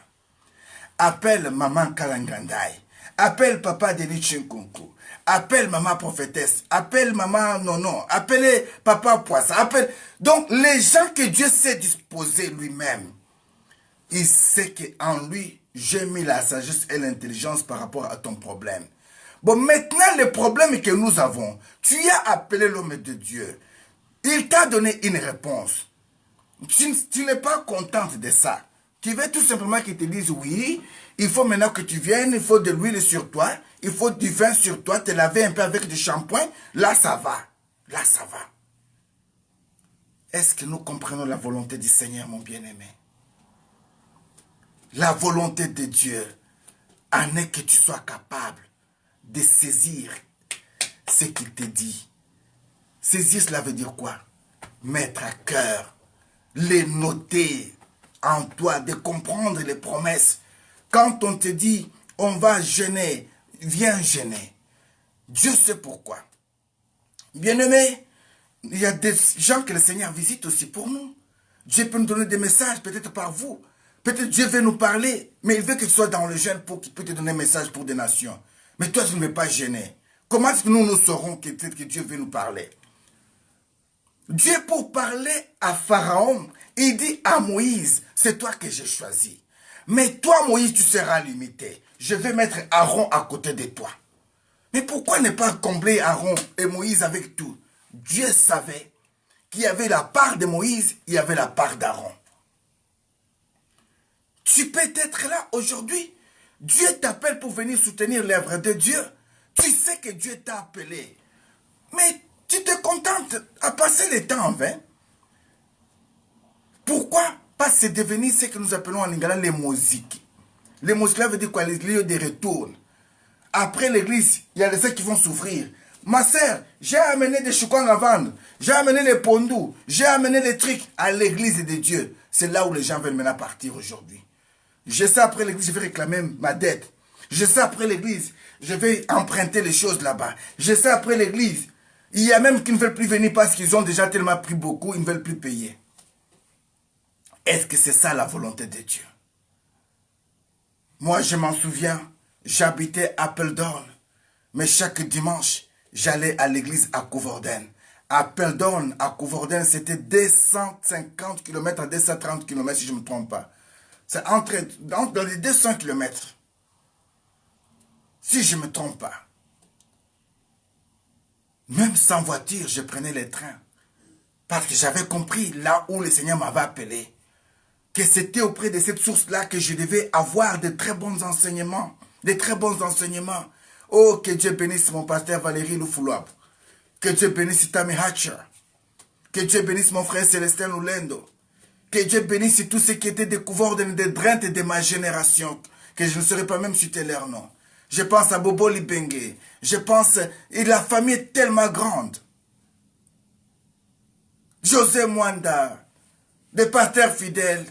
Appelle maman Kalangandai. Appelle papa Denis Chinkunku. Appelle maman prophétesse. Appelle maman Nono. Appelle papa Poisson. Appelle. Donc les gens que Dieu sait disposer lui-même, il sait qu'en lui, j'ai mis la sagesse et l'intelligence par rapport à ton problème. Bon, maintenant, le problème que nous avons, tu as appelé l'homme de Dieu. Il t'a donné une réponse. Tu n'es pas contente de ça. Tu veux tout simplement qu'il te dise oui, il faut maintenant que tu viennes, il faut de l'huile sur toi, il faut du vin sur toi, te laver un peu avec du shampoing. Là, ça va. Là, ça va. Est-ce que nous comprenons la volonté du Seigneur, mon bien-aimé? La volonté de Dieu en est que tu sois capable de saisir ce qu'il te dit. Saisir, cela veut dire quoi? Mettre à cœur, les noter en toi, de comprendre les promesses. Quand on te dit, on va jeûner, viens jeûner. Dieu sait pourquoi. Bien-aimé, il y a des gens que le Seigneur visite aussi pour nous. Dieu peut nous donner des messages, peut-être par vous. Peut-être Dieu veut nous parler, mais il veut que tu sois dans le jeûne pour qu'il puisse te donner un message pour des nations. Mais toi, tu ne veux pas gêner. Comment est-ce que nous saurons que Dieu veut nous parler? Dieu, pour parler à Pharaon, il dit à Moïse, c'est toi que j'ai choisi. Mais toi, Moïse, tu seras limité. Je vais mettre Aaron à côté de toi. Mais pourquoi ne pas combler Aaron et Moïse avec tout? Dieu savait qu'il y avait la part de Moïse, il y avait la part d'Aaron. Tu peux être là aujourd'hui. Dieu t'appelle pour venir soutenir l'œuvre de Dieu. Tu sais que Dieu t'a appelé. Mais tu te contentes à passer le temps en vain. Pourquoi? Parce que c'est devenu ce que nous appelons en lingala les musiques. Les musiques, là veut dire quoi? Les lieux de retour. Après l'église, il y a ceux qui vont souffrir. Ma sœur, j'ai amené des choukons à vendre. J'ai amené les pondous. J'ai amené les trucs à l'église de Dieu. C'est là où les gens veulent maintenant partir aujourd'hui. Je sais après l'église, je vais réclamer ma dette. Je sais après l'église, je vais emprunter les choses là-bas. Je sais après l'église, il y a même qui ne veulent plus venir parce qu'ils ont déjà tellement pris beaucoup, ils ne veulent plus payer. Est-ce que c'est ça la volonté de Dieu? Moi, je m'en souviens, j'habitais à Peldorn, mais chaque dimanche, j'allais à l'église à Couvorden. À Peldorn, à Couvorden, c'était 250 km à 230 km si je ne me trompe pas. C'est dans les 200 km. Si je ne me trompe pas. Même sans voiture, je prenais les trains. Parce que j'avais compris là où le Seigneur m'avait appelé. Que c'était auprès de cette source-là que je devais avoir de très bons enseignements. De très bons enseignements. Oh, que Dieu bénisse mon pasteur Valérie Loufoulouab. Que Dieu bénisse Tammy Hatcher. Que Dieu bénisse mon frère Célestin Oulendo. Que Dieu bénisse tous ceux qui étaient découverts des drentes de ma génération. Que je ne saurais pas même citer leur nom. Je pense à Bobo Libengue. Je pense... Et la famille est tellement grande. José Mwanda. Des pasteurs fidèles.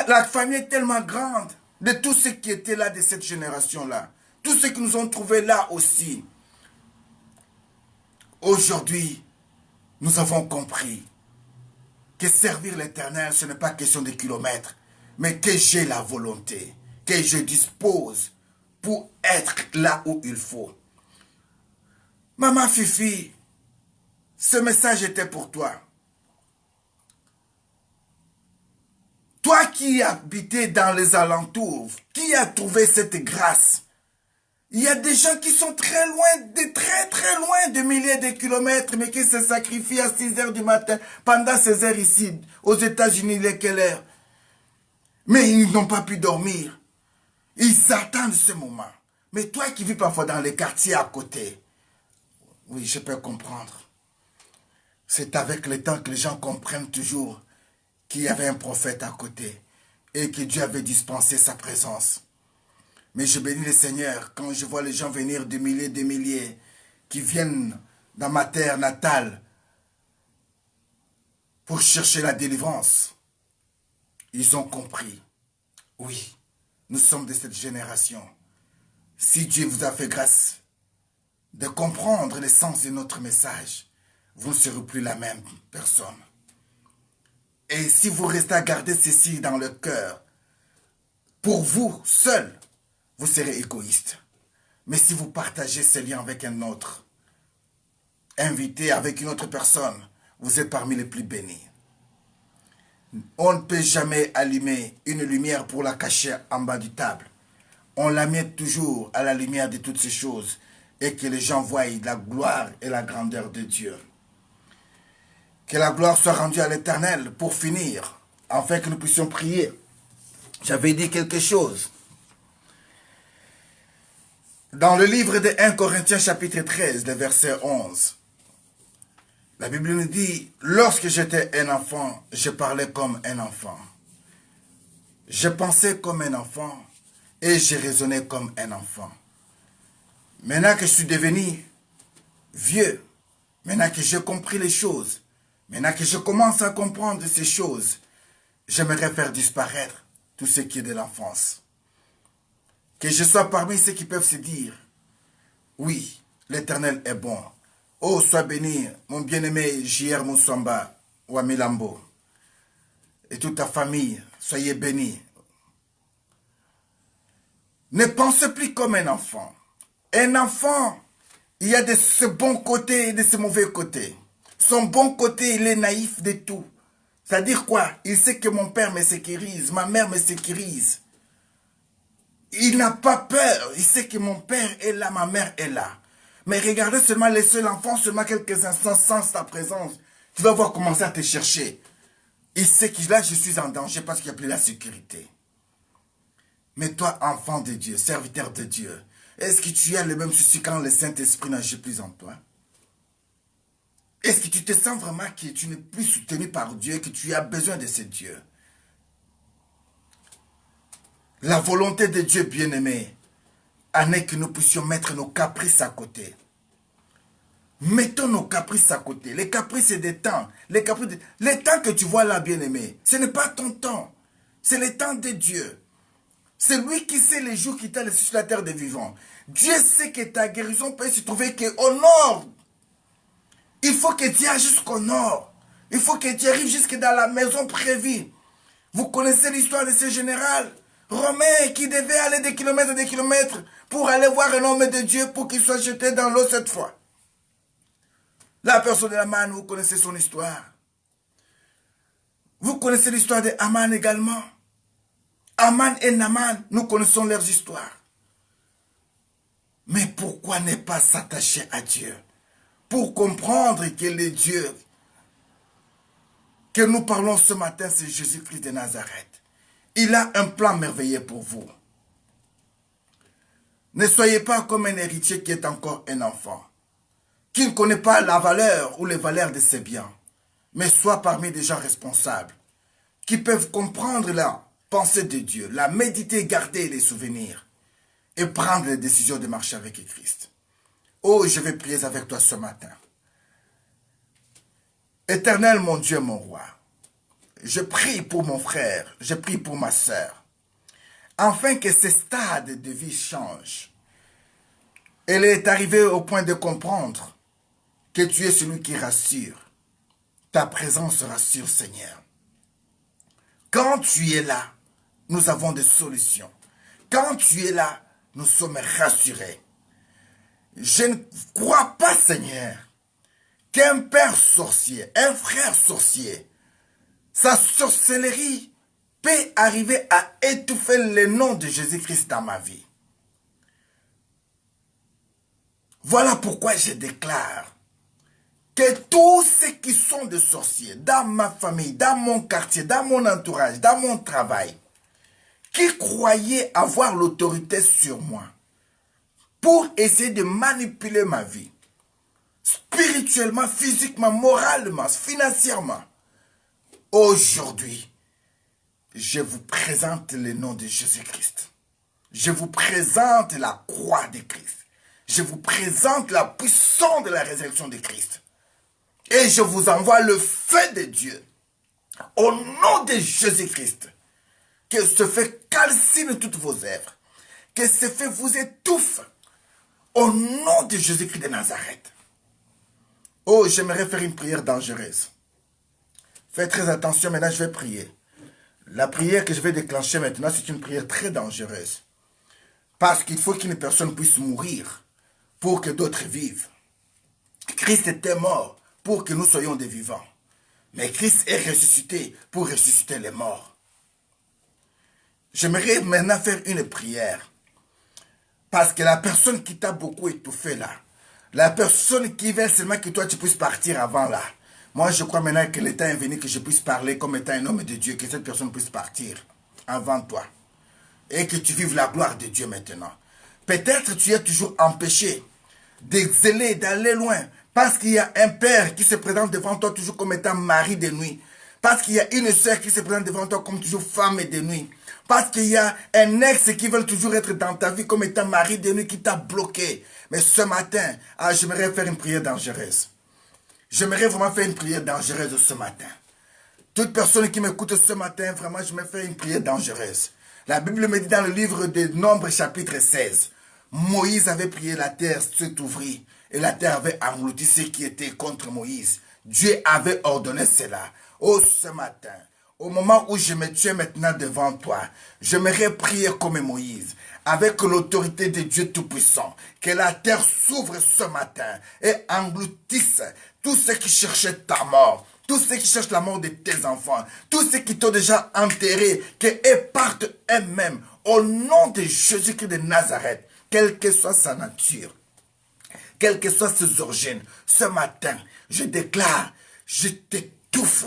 La famille est tellement grande. De tous ceux qui étaient là de cette génération-là. Tous ceux qui nous ont trouvés là aussi. Aujourd'hui, nous avons compris que servir l'Éternel, ce n'est pas question de kilomètres, mais que j'ai la volonté, que je dispose pour être là où il faut. Maman Fifi, ce message était pour toi. Toi qui habitais dans les alentours, qui a trouvé cette grâce? Il y a des gens qui sont très loin, très loin de milliers de kilomètres, mais qui se sacrifient à 6 heures du matin, pendant ces heures ici, aux États-Unis, il est quelle heure? Mais ils n'ont pas pu dormir. Ils attendent ce moment. Mais toi qui vis parfois dans les quartiers à côté, oui, je peux comprendre. C'est avec le temps que les gens comprennent toujours qu'il y avait un prophète à côté et que Dieu avait dispensé sa présence. Mais je bénis le Seigneur quand je vois les gens venir de milliers qui viennent dans ma terre natale pour chercher la délivrance. Ils ont compris. Oui, nous sommes de cette génération. Si Dieu vous a fait grâce de comprendre le sens de notre message, vous ne serez plus la même personne. Et si vous restez à garder ceci dans le cœur, pour vous seul, vous serez égoïste. Mais si vous partagez ces liens avec un autre, invité avec une autre personne, vous êtes parmi les plus bénis. On ne peut jamais allumer une lumière pour la cacher en bas du table. On la met toujours à la lumière de toutes ces choses et que les gens voient la gloire et la grandeur de Dieu. Que la gloire soit rendue à l'Éternel pour finir, afin que nous puissions prier. J'avais dit quelque chose. Dans le livre de 1 Corinthiens chapitre 13, le verset 11, la Bible nous dit, lorsque j'étais un enfant, je parlais comme un enfant. Je pensais comme un enfant et je raisonnais comme un enfant. Maintenant que je suis devenu vieux, maintenant que j'ai compris les choses, maintenant que je commence à comprendre ces choses, j'aimerais faire disparaître tout ce qui est de l'enfance. Que je sois parmi ceux qui peuvent se dire, oui, l'Éternel est bon. Oh, sois béni, mon bien-aimé J.R. Moussamba, Wamilambo, et toute ta famille, soyez bénis. Ne pense plus comme un enfant. Un enfant, il y a de ce bon côté et de ce mauvais côté. Son bon côté, il est naïf de tout. C'est-à-dire quoi? Il sait que mon père me sécurise, ma mère me sécurise. Il n'a pas peur. Il sait que mon père est là, ma mère est là. Mais regardez seulement les seuls enfants, seulement quelques instants sans ta présence. Tu vas voir commencer à te chercher. Il sait que là, je suis en danger parce qu'il n'y a plus la sécurité. Mais toi, enfant de Dieu, serviteur de Dieu, est-ce que tu as le même souci quand le Saint-Esprit n'agit plus en toi? Est-ce que tu te sens vraiment que tu n'es plus soutenu par Dieu et que tu as besoin de ce Dieu? La volonté de Dieu, bien-aimé, en est que nous puissions mettre nos caprices à côté. Mettons nos caprices à côté. Les caprices, c'est des temps. Les temps que tu vois là, bien-aimé, ce n'est pas ton temps. C'est le temps de Dieu. C'est lui qui sait les jours qui t'a laissé sur la terre des vivants. Dieu sait que ta guérison peut se trouver qu'au nord. Il faut que tu ailles jusqu'au nord. Il faut que tu arrives jusque dans la maison prévue. Vous connaissez l'histoire de ce général romain qui devait aller des kilomètres pour aller voir un homme de Dieu pour qu'il soit jeté dans l'eau cette fois. La personne de Aman, vous connaissez son histoire. Vous connaissez l'histoire de Aman également. Aman et Naman, nous connaissons leurs histoires. Mais pourquoi ne pas s'attacher à Dieu? Pour comprendre que le Dieu que nous parlons ce matin, c'est Jésus-Christ de Nazareth. Il a un plan merveilleux pour vous. Ne soyez pas comme un héritier qui est encore un enfant, qui ne connaît pas la valeur ou les valeurs de ses biens, mais sois parmi des gens responsables, qui peuvent comprendre la pensée de Dieu, la méditer, garder les souvenirs, et prendre les décisions de marcher avec Christ. Oh, je vais prier avec toi ce matin. Éternel, mon Dieu, mon roi, je prie pour mon frère, je prie pour ma sœur, afin que ce stade de vie change. Elle est arrivée au point de comprendre que tu es celui qui rassure. Ta présence rassure, Seigneur. Quand tu es là, nous avons des solutions. Quand tu es là, nous sommes rassurés. Je ne crois pas, Seigneur, qu'un père sorcier, un frère sorcier, sa sorcellerie peut arriver à étouffer le nom de Jésus-Christ dans ma vie. Voilà pourquoi je déclare que tous ceux qui sont des sorciers, dans ma famille, dans mon quartier, dans mon entourage, dans mon travail, qui croyaient avoir l'autorité sur moi pour essayer de manipuler ma vie, spirituellement, physiquement, moralement, financièrement, aujourd'hui, je vous présente le nom de Jésus-Christ. Je vous présente la croix de Christ. Je vous présente la puissance de la résurrection de Christ. Et je vous envoie le feu de Dieu. Au nom de Jésus-Christ. Que ce feu calcine toutes vos œuvres. Que ce feu vous étouffe. Au nom de Jésus-Christ de Nazareth. Oh, j'aimerais faire une prière dangereuse. Faites très attention, maintenant je vais prier. La prière que je vais déclencher maintenant, c'est une prière très dangereuse. Parce qu'il faut qu'une personne puisse mourir pour que d'autres vivent. Christ était mort pour que nous soyons des vivants. Mais Christ est ressuscité pour ressusciter les morts. J'aimerais maintenant faire une prière. Parce que la personne qui t'a beaucoup étouffé là, la personne qui veut seulement que toi tu puisses partir avant là, moi je crois maintenant que le temps est venu que je puisse parler comme étant un homme de Dieu, que cette personne puisse partir avant toi. Et que tu vives la gloire de Dieu maintenant. Peut-être tu es toujours empêché d'exceller, d'aller loin. Parce qu'il y a un père qui se présente devant toi toujours comme étant mari de nuit. Parce qu'il y a une sœur qui se présente devant toi comme toujours femme de nuit. Parce qu'il y a un ex qui veut toujours être dans ta vie comme étant mari de nuit qui t'a bloqué. Mais ce matin, j'aimerais faire une prière dangereuse. J'aimerais vraiment faire une prière dangereuse ce matin. Toute personne qui m'écoute ce matin, vraiment, je me fais une prière dangereuse. La Bible me dit dans le livre de Nombres chapitre 16, Moïse avait prié, la terre s'est ouvrie et la terre avait englouti ceux qui étaient contre Moïse. Dieu avait ordonné cela. Oh, ce matin, au moment où je me tiens maintenant devant toi, j'aimerais prier comme Moïse, avec l'autorité de Dieu Tout-Puissant, que la terre s'ouvre ce matin et engloutisse tous ceux qui cherchaient ta mort. Tous ceux qui cherchent la mort de tes enfants, tous ceux qui t'ont déjà enterré, qu'ils partent eux-mêmes au nom de Jésus-Christ de Nazareth, quelle que soit sa nature, quelles que soient ses origines. Ce matin, je déclare, je t'étouffe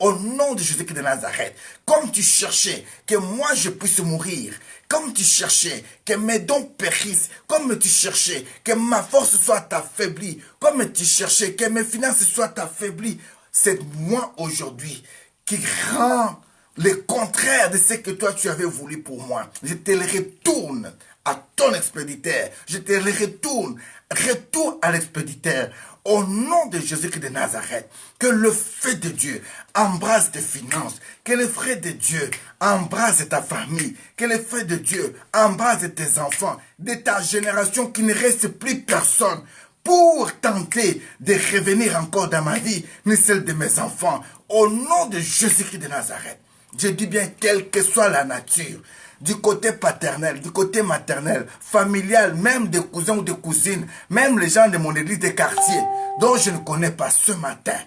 au nom de Jésus-Christ de Nazareth. Comme tu cherchais que moi je puisse mourir, comme tu cherchais que mes dons périssent, comme tu cherchais que ma force soit affaiblie, comme tu cherchais que mes finances soient affaiblies, c'est moi aujourd'hui qui rend le contraire de ce que toi tu avais voulu pour moi. Je te le retourne à ton expéditeur. Je te le retourne. Retour à l'expéditeur. Au nom de Jésus-Christ de Nazareth, que le feu de Dieu embrase tes finances, que le feu de Dieu embrase ta famille, que le feu de Dieu embrase tes enfants, de ta génération qui ne reste plus personne pour tenter de revenir encore dans ma vie, ni celle de mes enfants. Au nom de Jésus-Christ de Nazareth, je dis bien quelle que soit la nature, du côté paternel, du côté maternel, familial, même des cousins ou des cousines, même les gens de mon église de quartier, dont je ne connais pas ce matin,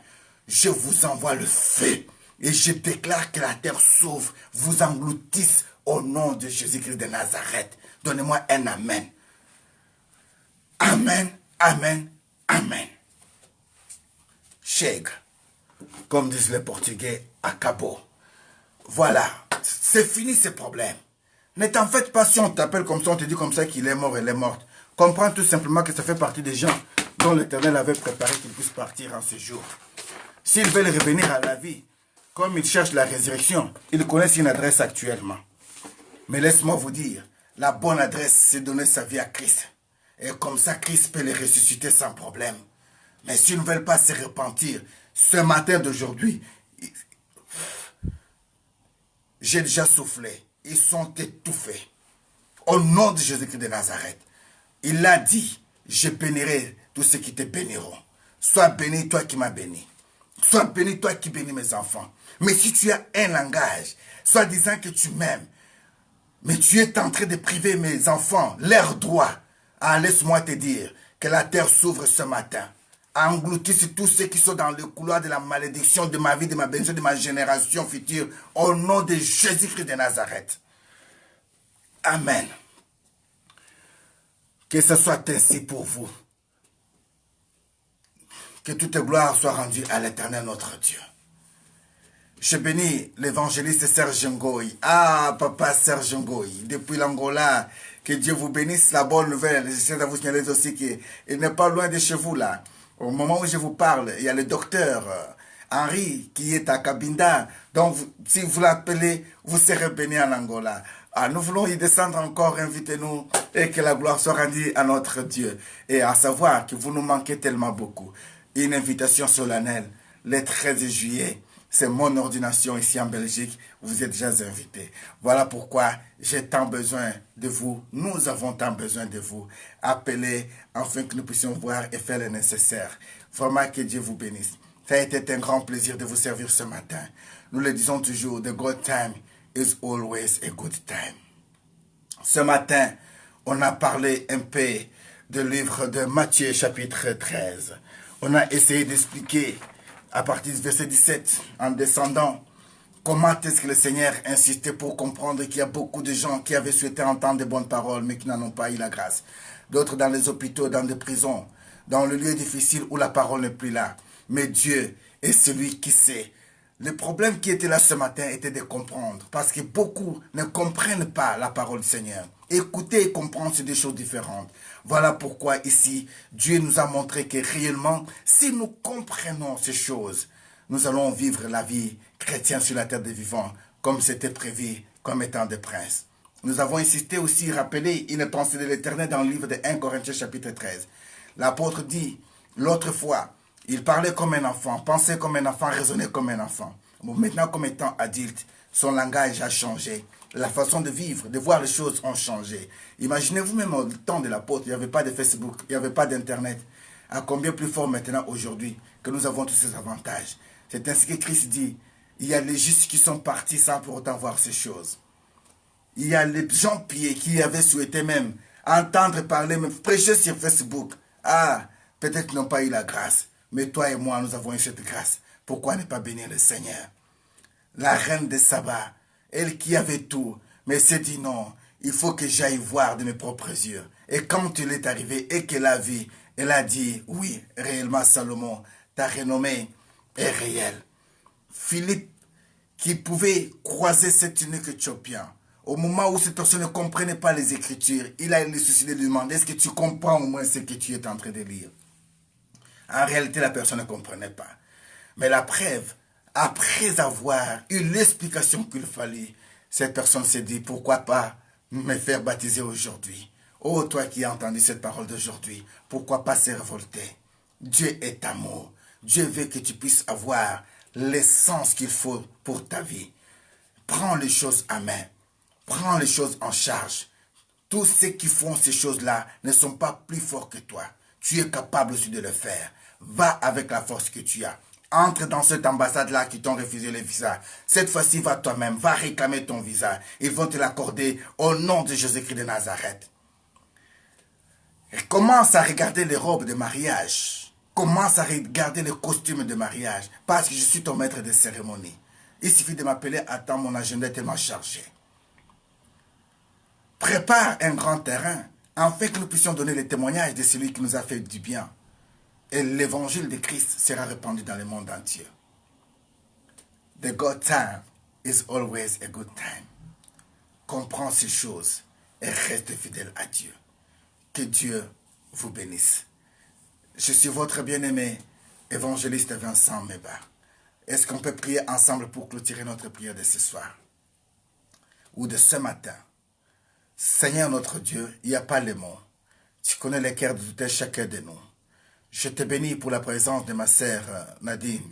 je vous envoie le feu et je déclare que la terre s'ouvre, vous engloutisse au nom de Jésus-Christ de Nazareth. Donnez-moi un amen. Amen, amen, amen. Chega, comme disent les Portugais, acabou. Voilà, c'est fini ces problèmes. Ne t'en faites pas si on t'appelle comme ça, on te dit comme ça qu'il est mort, elle est morte. Comprends tout simplement que ça fait partie des gens dont l'Éternel avait préparé qu'ils puissent partir en ce jour. S'ils veulent revenir à la vie, comme ils cherchent la résurrection, ils connaissent une adresse actuellement. Mais laisse-moi vous dire, la bonne adresse, c'est donner sa vie à Christ. Et comme ça, Christ peut les ressusciter sans problème. Mais s'ils ne veulent pas se repentir, ce matin d'aujourd'hui, j'ai déjà soufflé. Ils sont étouffés. Au nom de Jésus-Christ de Nazareth. Il a dit, je bénirai tous ceux qui te béniront. Sois béni, toi qui m'as béni. Sois béni, toi qui bénis mes enfants. Mais si tu as un langage, soit disant que tu m'aimes, mais tu es en train de priver mes enfants, leurs droits, Ah, laisse-moi te dire que la terre s'ouvre ce matin. Engloutisse tous ceux qui sont dans le couloir de la malédiction de ma vie, de ma bénédiction, de ma génération future. Au nom de Jésus-Christ de Nazareth. Amen. Que ce soit ainsi pour vous. Que toute gloire soit rendue à l'Éternel notre Dieu. Je bénis l'évangéliste Serge Ngoï. Ah, papa Serge Ngoï, depuis l'Angola, que Dieu vous bénisse. La bonne nouvelle, j'essaie de vous signaler aussi qu'il n'est pas loin de chez vous là. Au moment où je vous parle, il y a le docteur Henri qui est à Cabinda. Donc, si vous l'appelez, vous serez béni en Angola. Ah, nous voulons y descendre encore, invitez-nous et que la gloire soit rendue à notre Dieu. Et à savoir que vous nous manquez tellement beaucoup. Une invitation solennelle, le 13 juillet. C'est mon ordination ici en Belgique. Vous êtes déjà invités. Voilà pourquoi j'ai tant besoin de vous. Nous avons tant besoin de vous. Appelez afin que nous puissions voir et faire le nécessaire. Vraiment que Dieu vous bénisse. Ça a été un grand plaisir de vous servir ce matin. Nous le disons toujours, the good time is always a good time. Ce matin, on a parlé un peu du livre de Matthieu chapitre 13. On a essayé d'expliquer à partir du verset 17, en descendant, comment est-ce que le Seigneur insistait pour comprendre qu'il y a beaucoup de gens qui avaient souhaité entendre de bonnes paroles, mais qui n'en ont pas eu la grâce. D'autres dans les hôpitaux, dans des prisons, dans le lieu difficile où la parole n'est plus là. Mais Dieu est celui qui sait. Le problème qui était là ce matin était de comprendre, parce que beaucoup ne comprennent pas la parole du Seigneur. Écouter et comprendre, c'est des choses différentes. Voilà pourquoi ici, Dieu nous a montré que réellement, si nous comprenons ces choses, nous allons vivre la vie chrétienne sur la terre des vivants, comme c'était prévu, comme étant des princes. Nous avons insisté aussi, rappelé une pensée de l'Éternel dans le livre de 1 Corinthiens chapitre 13. L'apôtre dit, l'autre fois, il parlait comme un enfant, pensait comme un enfant, raisonnait comme un enfant. Bon, maintenant, comme étant adulte, son langage a changé. La façon de vivre, de voir les choses ont changé. Imaginez-vous même au temps de l'apôtre, il n'y avait pas de Facebook, il n'y avait pas d'Internet. À combien plus fort maintenant aujourd'hui que nous avons tous ces avantages. C'est ainsi que Christ dit, il y a les justes qui sont partis sans pour autant voir ces choses. Il y a les gens pieux qui avaient souhaité même entendre parler, même prêcher sur Facebook. Ah, peut-être qu'ils n'ont pas eu la grâce. Mais toi et moi, nous avons eu cette grâce. Pourquoi ne pas bénir le Seigneur? La reine de Saba, elle qui avait tout, mais s'est dit non, il faut que j'aille voir de mes propres yeux. Et quand il est arrivé et qu'elle a vu, elle a dit, oui, réellement Salomon, ta renommée est réelle. Philippe, qui pouvait croiser cet unique Éthiopien, au moment où cette personne ne comprenait pas les Écritures, il a eu le souci de lui demander, est-ce que tu comprends au moins ce que tu es en train de lire? En réalité, la personne ne comprenait pas. Mais la preuve, après avoir eu l'explication qu'il fallait, cette personne s'est dit, pourquoi pas me faire baptiser aujourd'hui? Oh, toi qui as entendu cette parole d'aujourd'hui, pourquoi pas se révolter? Dieu est amour. Dieu veut que tu puisses avoir l'essence qu'il faut pour ta vie. Prends les choses à main. Prends les choses en charge. Tous ceux qui font ces choses-là ne sont pas plus forts que toi. Tu es capable aussi de le faire. Va avec la force que tu as. Entre dans cette ambassade-là qui t'ont refusé le visa. Cette fois-ci, va toi-même. Va réclamer ton visa. Ils vont te l'accorder au nom de Jésus-Christ de Nazareth. Et commence à regarder les robes de mariage. Commence à regarder les costumes de mariage. Parce que je suis ton maître de cérémonie. Il suffit de m'appeler. Attends, mon agenda est tellement chargé. Prépare un grand terrain, afin que nous puissions donner le témoignage de celui qui nous a fait du bien. Et l'évangile de Christ sera répandu dans le monde entier. The good time is always a good time. Comprends ces choses et reste fidèle à Dieu. Que Dieu vous bénisse. Je suis votre bien-aimé, évangéliste Vincent Meba. Est-ce qu'on peut prier ensemble pour clôturer notre prière de ce soir? Ou de ce matin? Seigneur notre Dieu, il n'y a pas les mots. Tu connais les cœurs de tout un chacun de nous. Je te bénis pour la présence de ma sœur Nadine.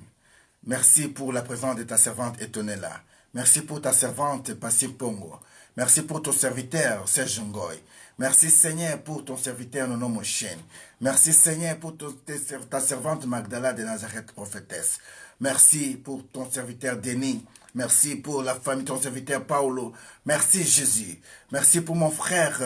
Merci pour la présence de ta servante Etonella. Merci pour ta servante Passim Pongo. Merci pour ton serviteur Serge Ngoy. Merci Seigneur pour ton serviteur Nono Moshen. Merci Seigneur pour ta servante Magdala de Nazareth prophétesse. Merci pour ton serviteur Denis, Merci pour la famille de ton serviteur Paolo. Merci Jésus. Merci pour mon frère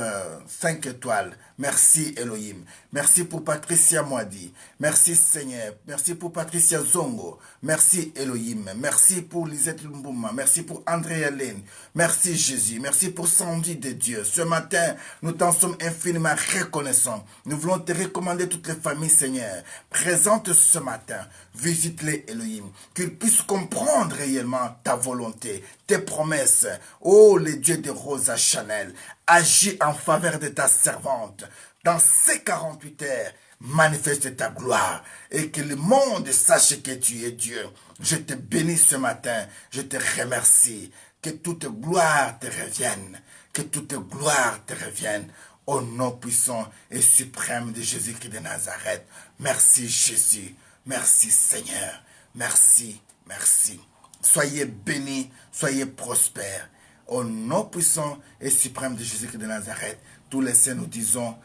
5 étoiles. Merci Elohim. Merci pour Patricia Moadi. Merci Seigneur. Merci pour Patricia Zongo. Merci Elohim. Merci pour Lisette Lumbouma. Merci pour André Hélène. Merci Jésus. Merci pour Sandy de Dieu. Ce matin, nous t'en sommes infiniment reconnaissants. Nous voulons te recommander toutes les familles, Seigneur. Présente ce matin. Visite-les, Elohim. Qu'ils puissent comprendre réellement ta volonté, tes promesses. Oh, les dieux de Rosa Chanel, agis en faveur de ta servante. Dans ces 48 heures, manifeste ta gloire et que le monde sache que tu es Dieu. Je te bénis ce matin, je te remercie. Que toute gloire te revienne, que toute gloire te revienne. Au nom puissant et suprême de Jésus-Christ de Nazareth. Merci Jésus, merci Seigneur, merci, merci. Soyez bénis, soyez prospères. Au nom puissant et suprême de Jésus-Christ de Nazareth, tous les saints nous disons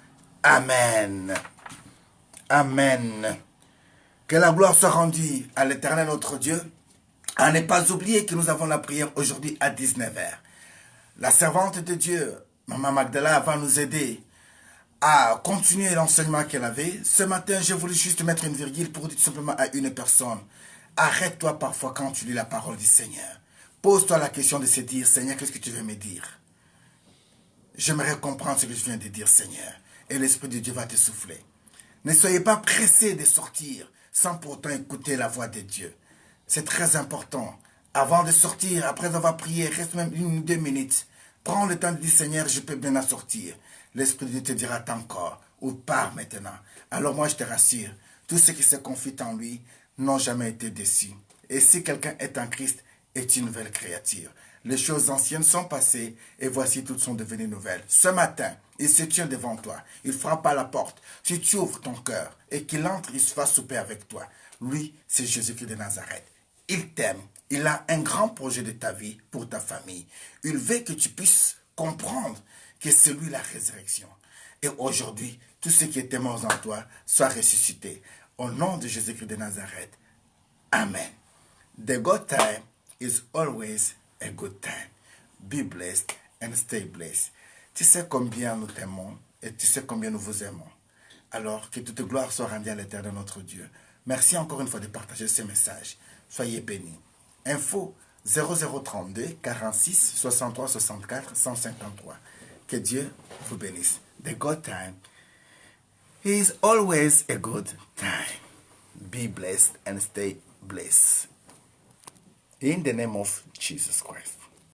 Amen. Amen. Que la gloire soit rendue à l'Éternel notre Dieu. À ne pas oublier que nous avons la prière aujourd'hui à 19h. La servante de Dieu, Maman Magdala, va nous aider à continuer l'enseignement qu'elle avait. Ce matin, je voulais juste mettre une virgule pour dire tout simplement à une personne. Arrête-toi parfois quand tu lis la parole du Seigneur. Pose-toi la question de se dire, Seigneur, qu'est-ce que tu veux me dire? J'aimerais comprendre ce que je viens de dire, Seigneur. Et l'Esprit de Dieu va te souffler. Ne soyez pas pressés de sortir sans pourtant écouter la voix de Dieu. C'est très important. Avant de sortir, après avoir prié, reste même 1 ou 2 minutes. Prends le temps de dire, Seigneur, je peux bien en sortir. L'Esprit de Dieu te dira encore, ou pars maintenant. Alors moi, je te rassure, tous ceux qui se confient en lui n'ont jamais été déçus. Et si quelqu'un est en Christ, est une nouvelle créature. Les choses anciennes sont passées et voici toutes sont devenues nouvelles. Ce matin, il se tient devant toi. Il frappe à la porte. Si tu ouvres ton cœur et qu'il entre, il se fasse souper avec toi. Lui, c'est Jésus-Christ de Nazareth. Il t'aime. Il a un grand projet de ta vie pour ta famille. Il veut que tu puisses comprendre que c'est lui la résurrection. Et aujourd'hui, tout ce qui était mort en toi soit ressuscité. Au nom de Jésus-Christ de Nazareth. Amen. The good time is always a good time. Be blessed and stay blessed. Tu sais combien nous t'aimons et tu sais combien nous vous aimons. Alors que toute gloire soit rendue à l'Éternel notre Dieu. Merci encore une fois de partager ce message. Soyez bénis. Info 0032 46 63 64 153. Que Dieu vous bénisse. The good time is always a good time. Be blessed and stay blessed. In the name of Jesus Christ.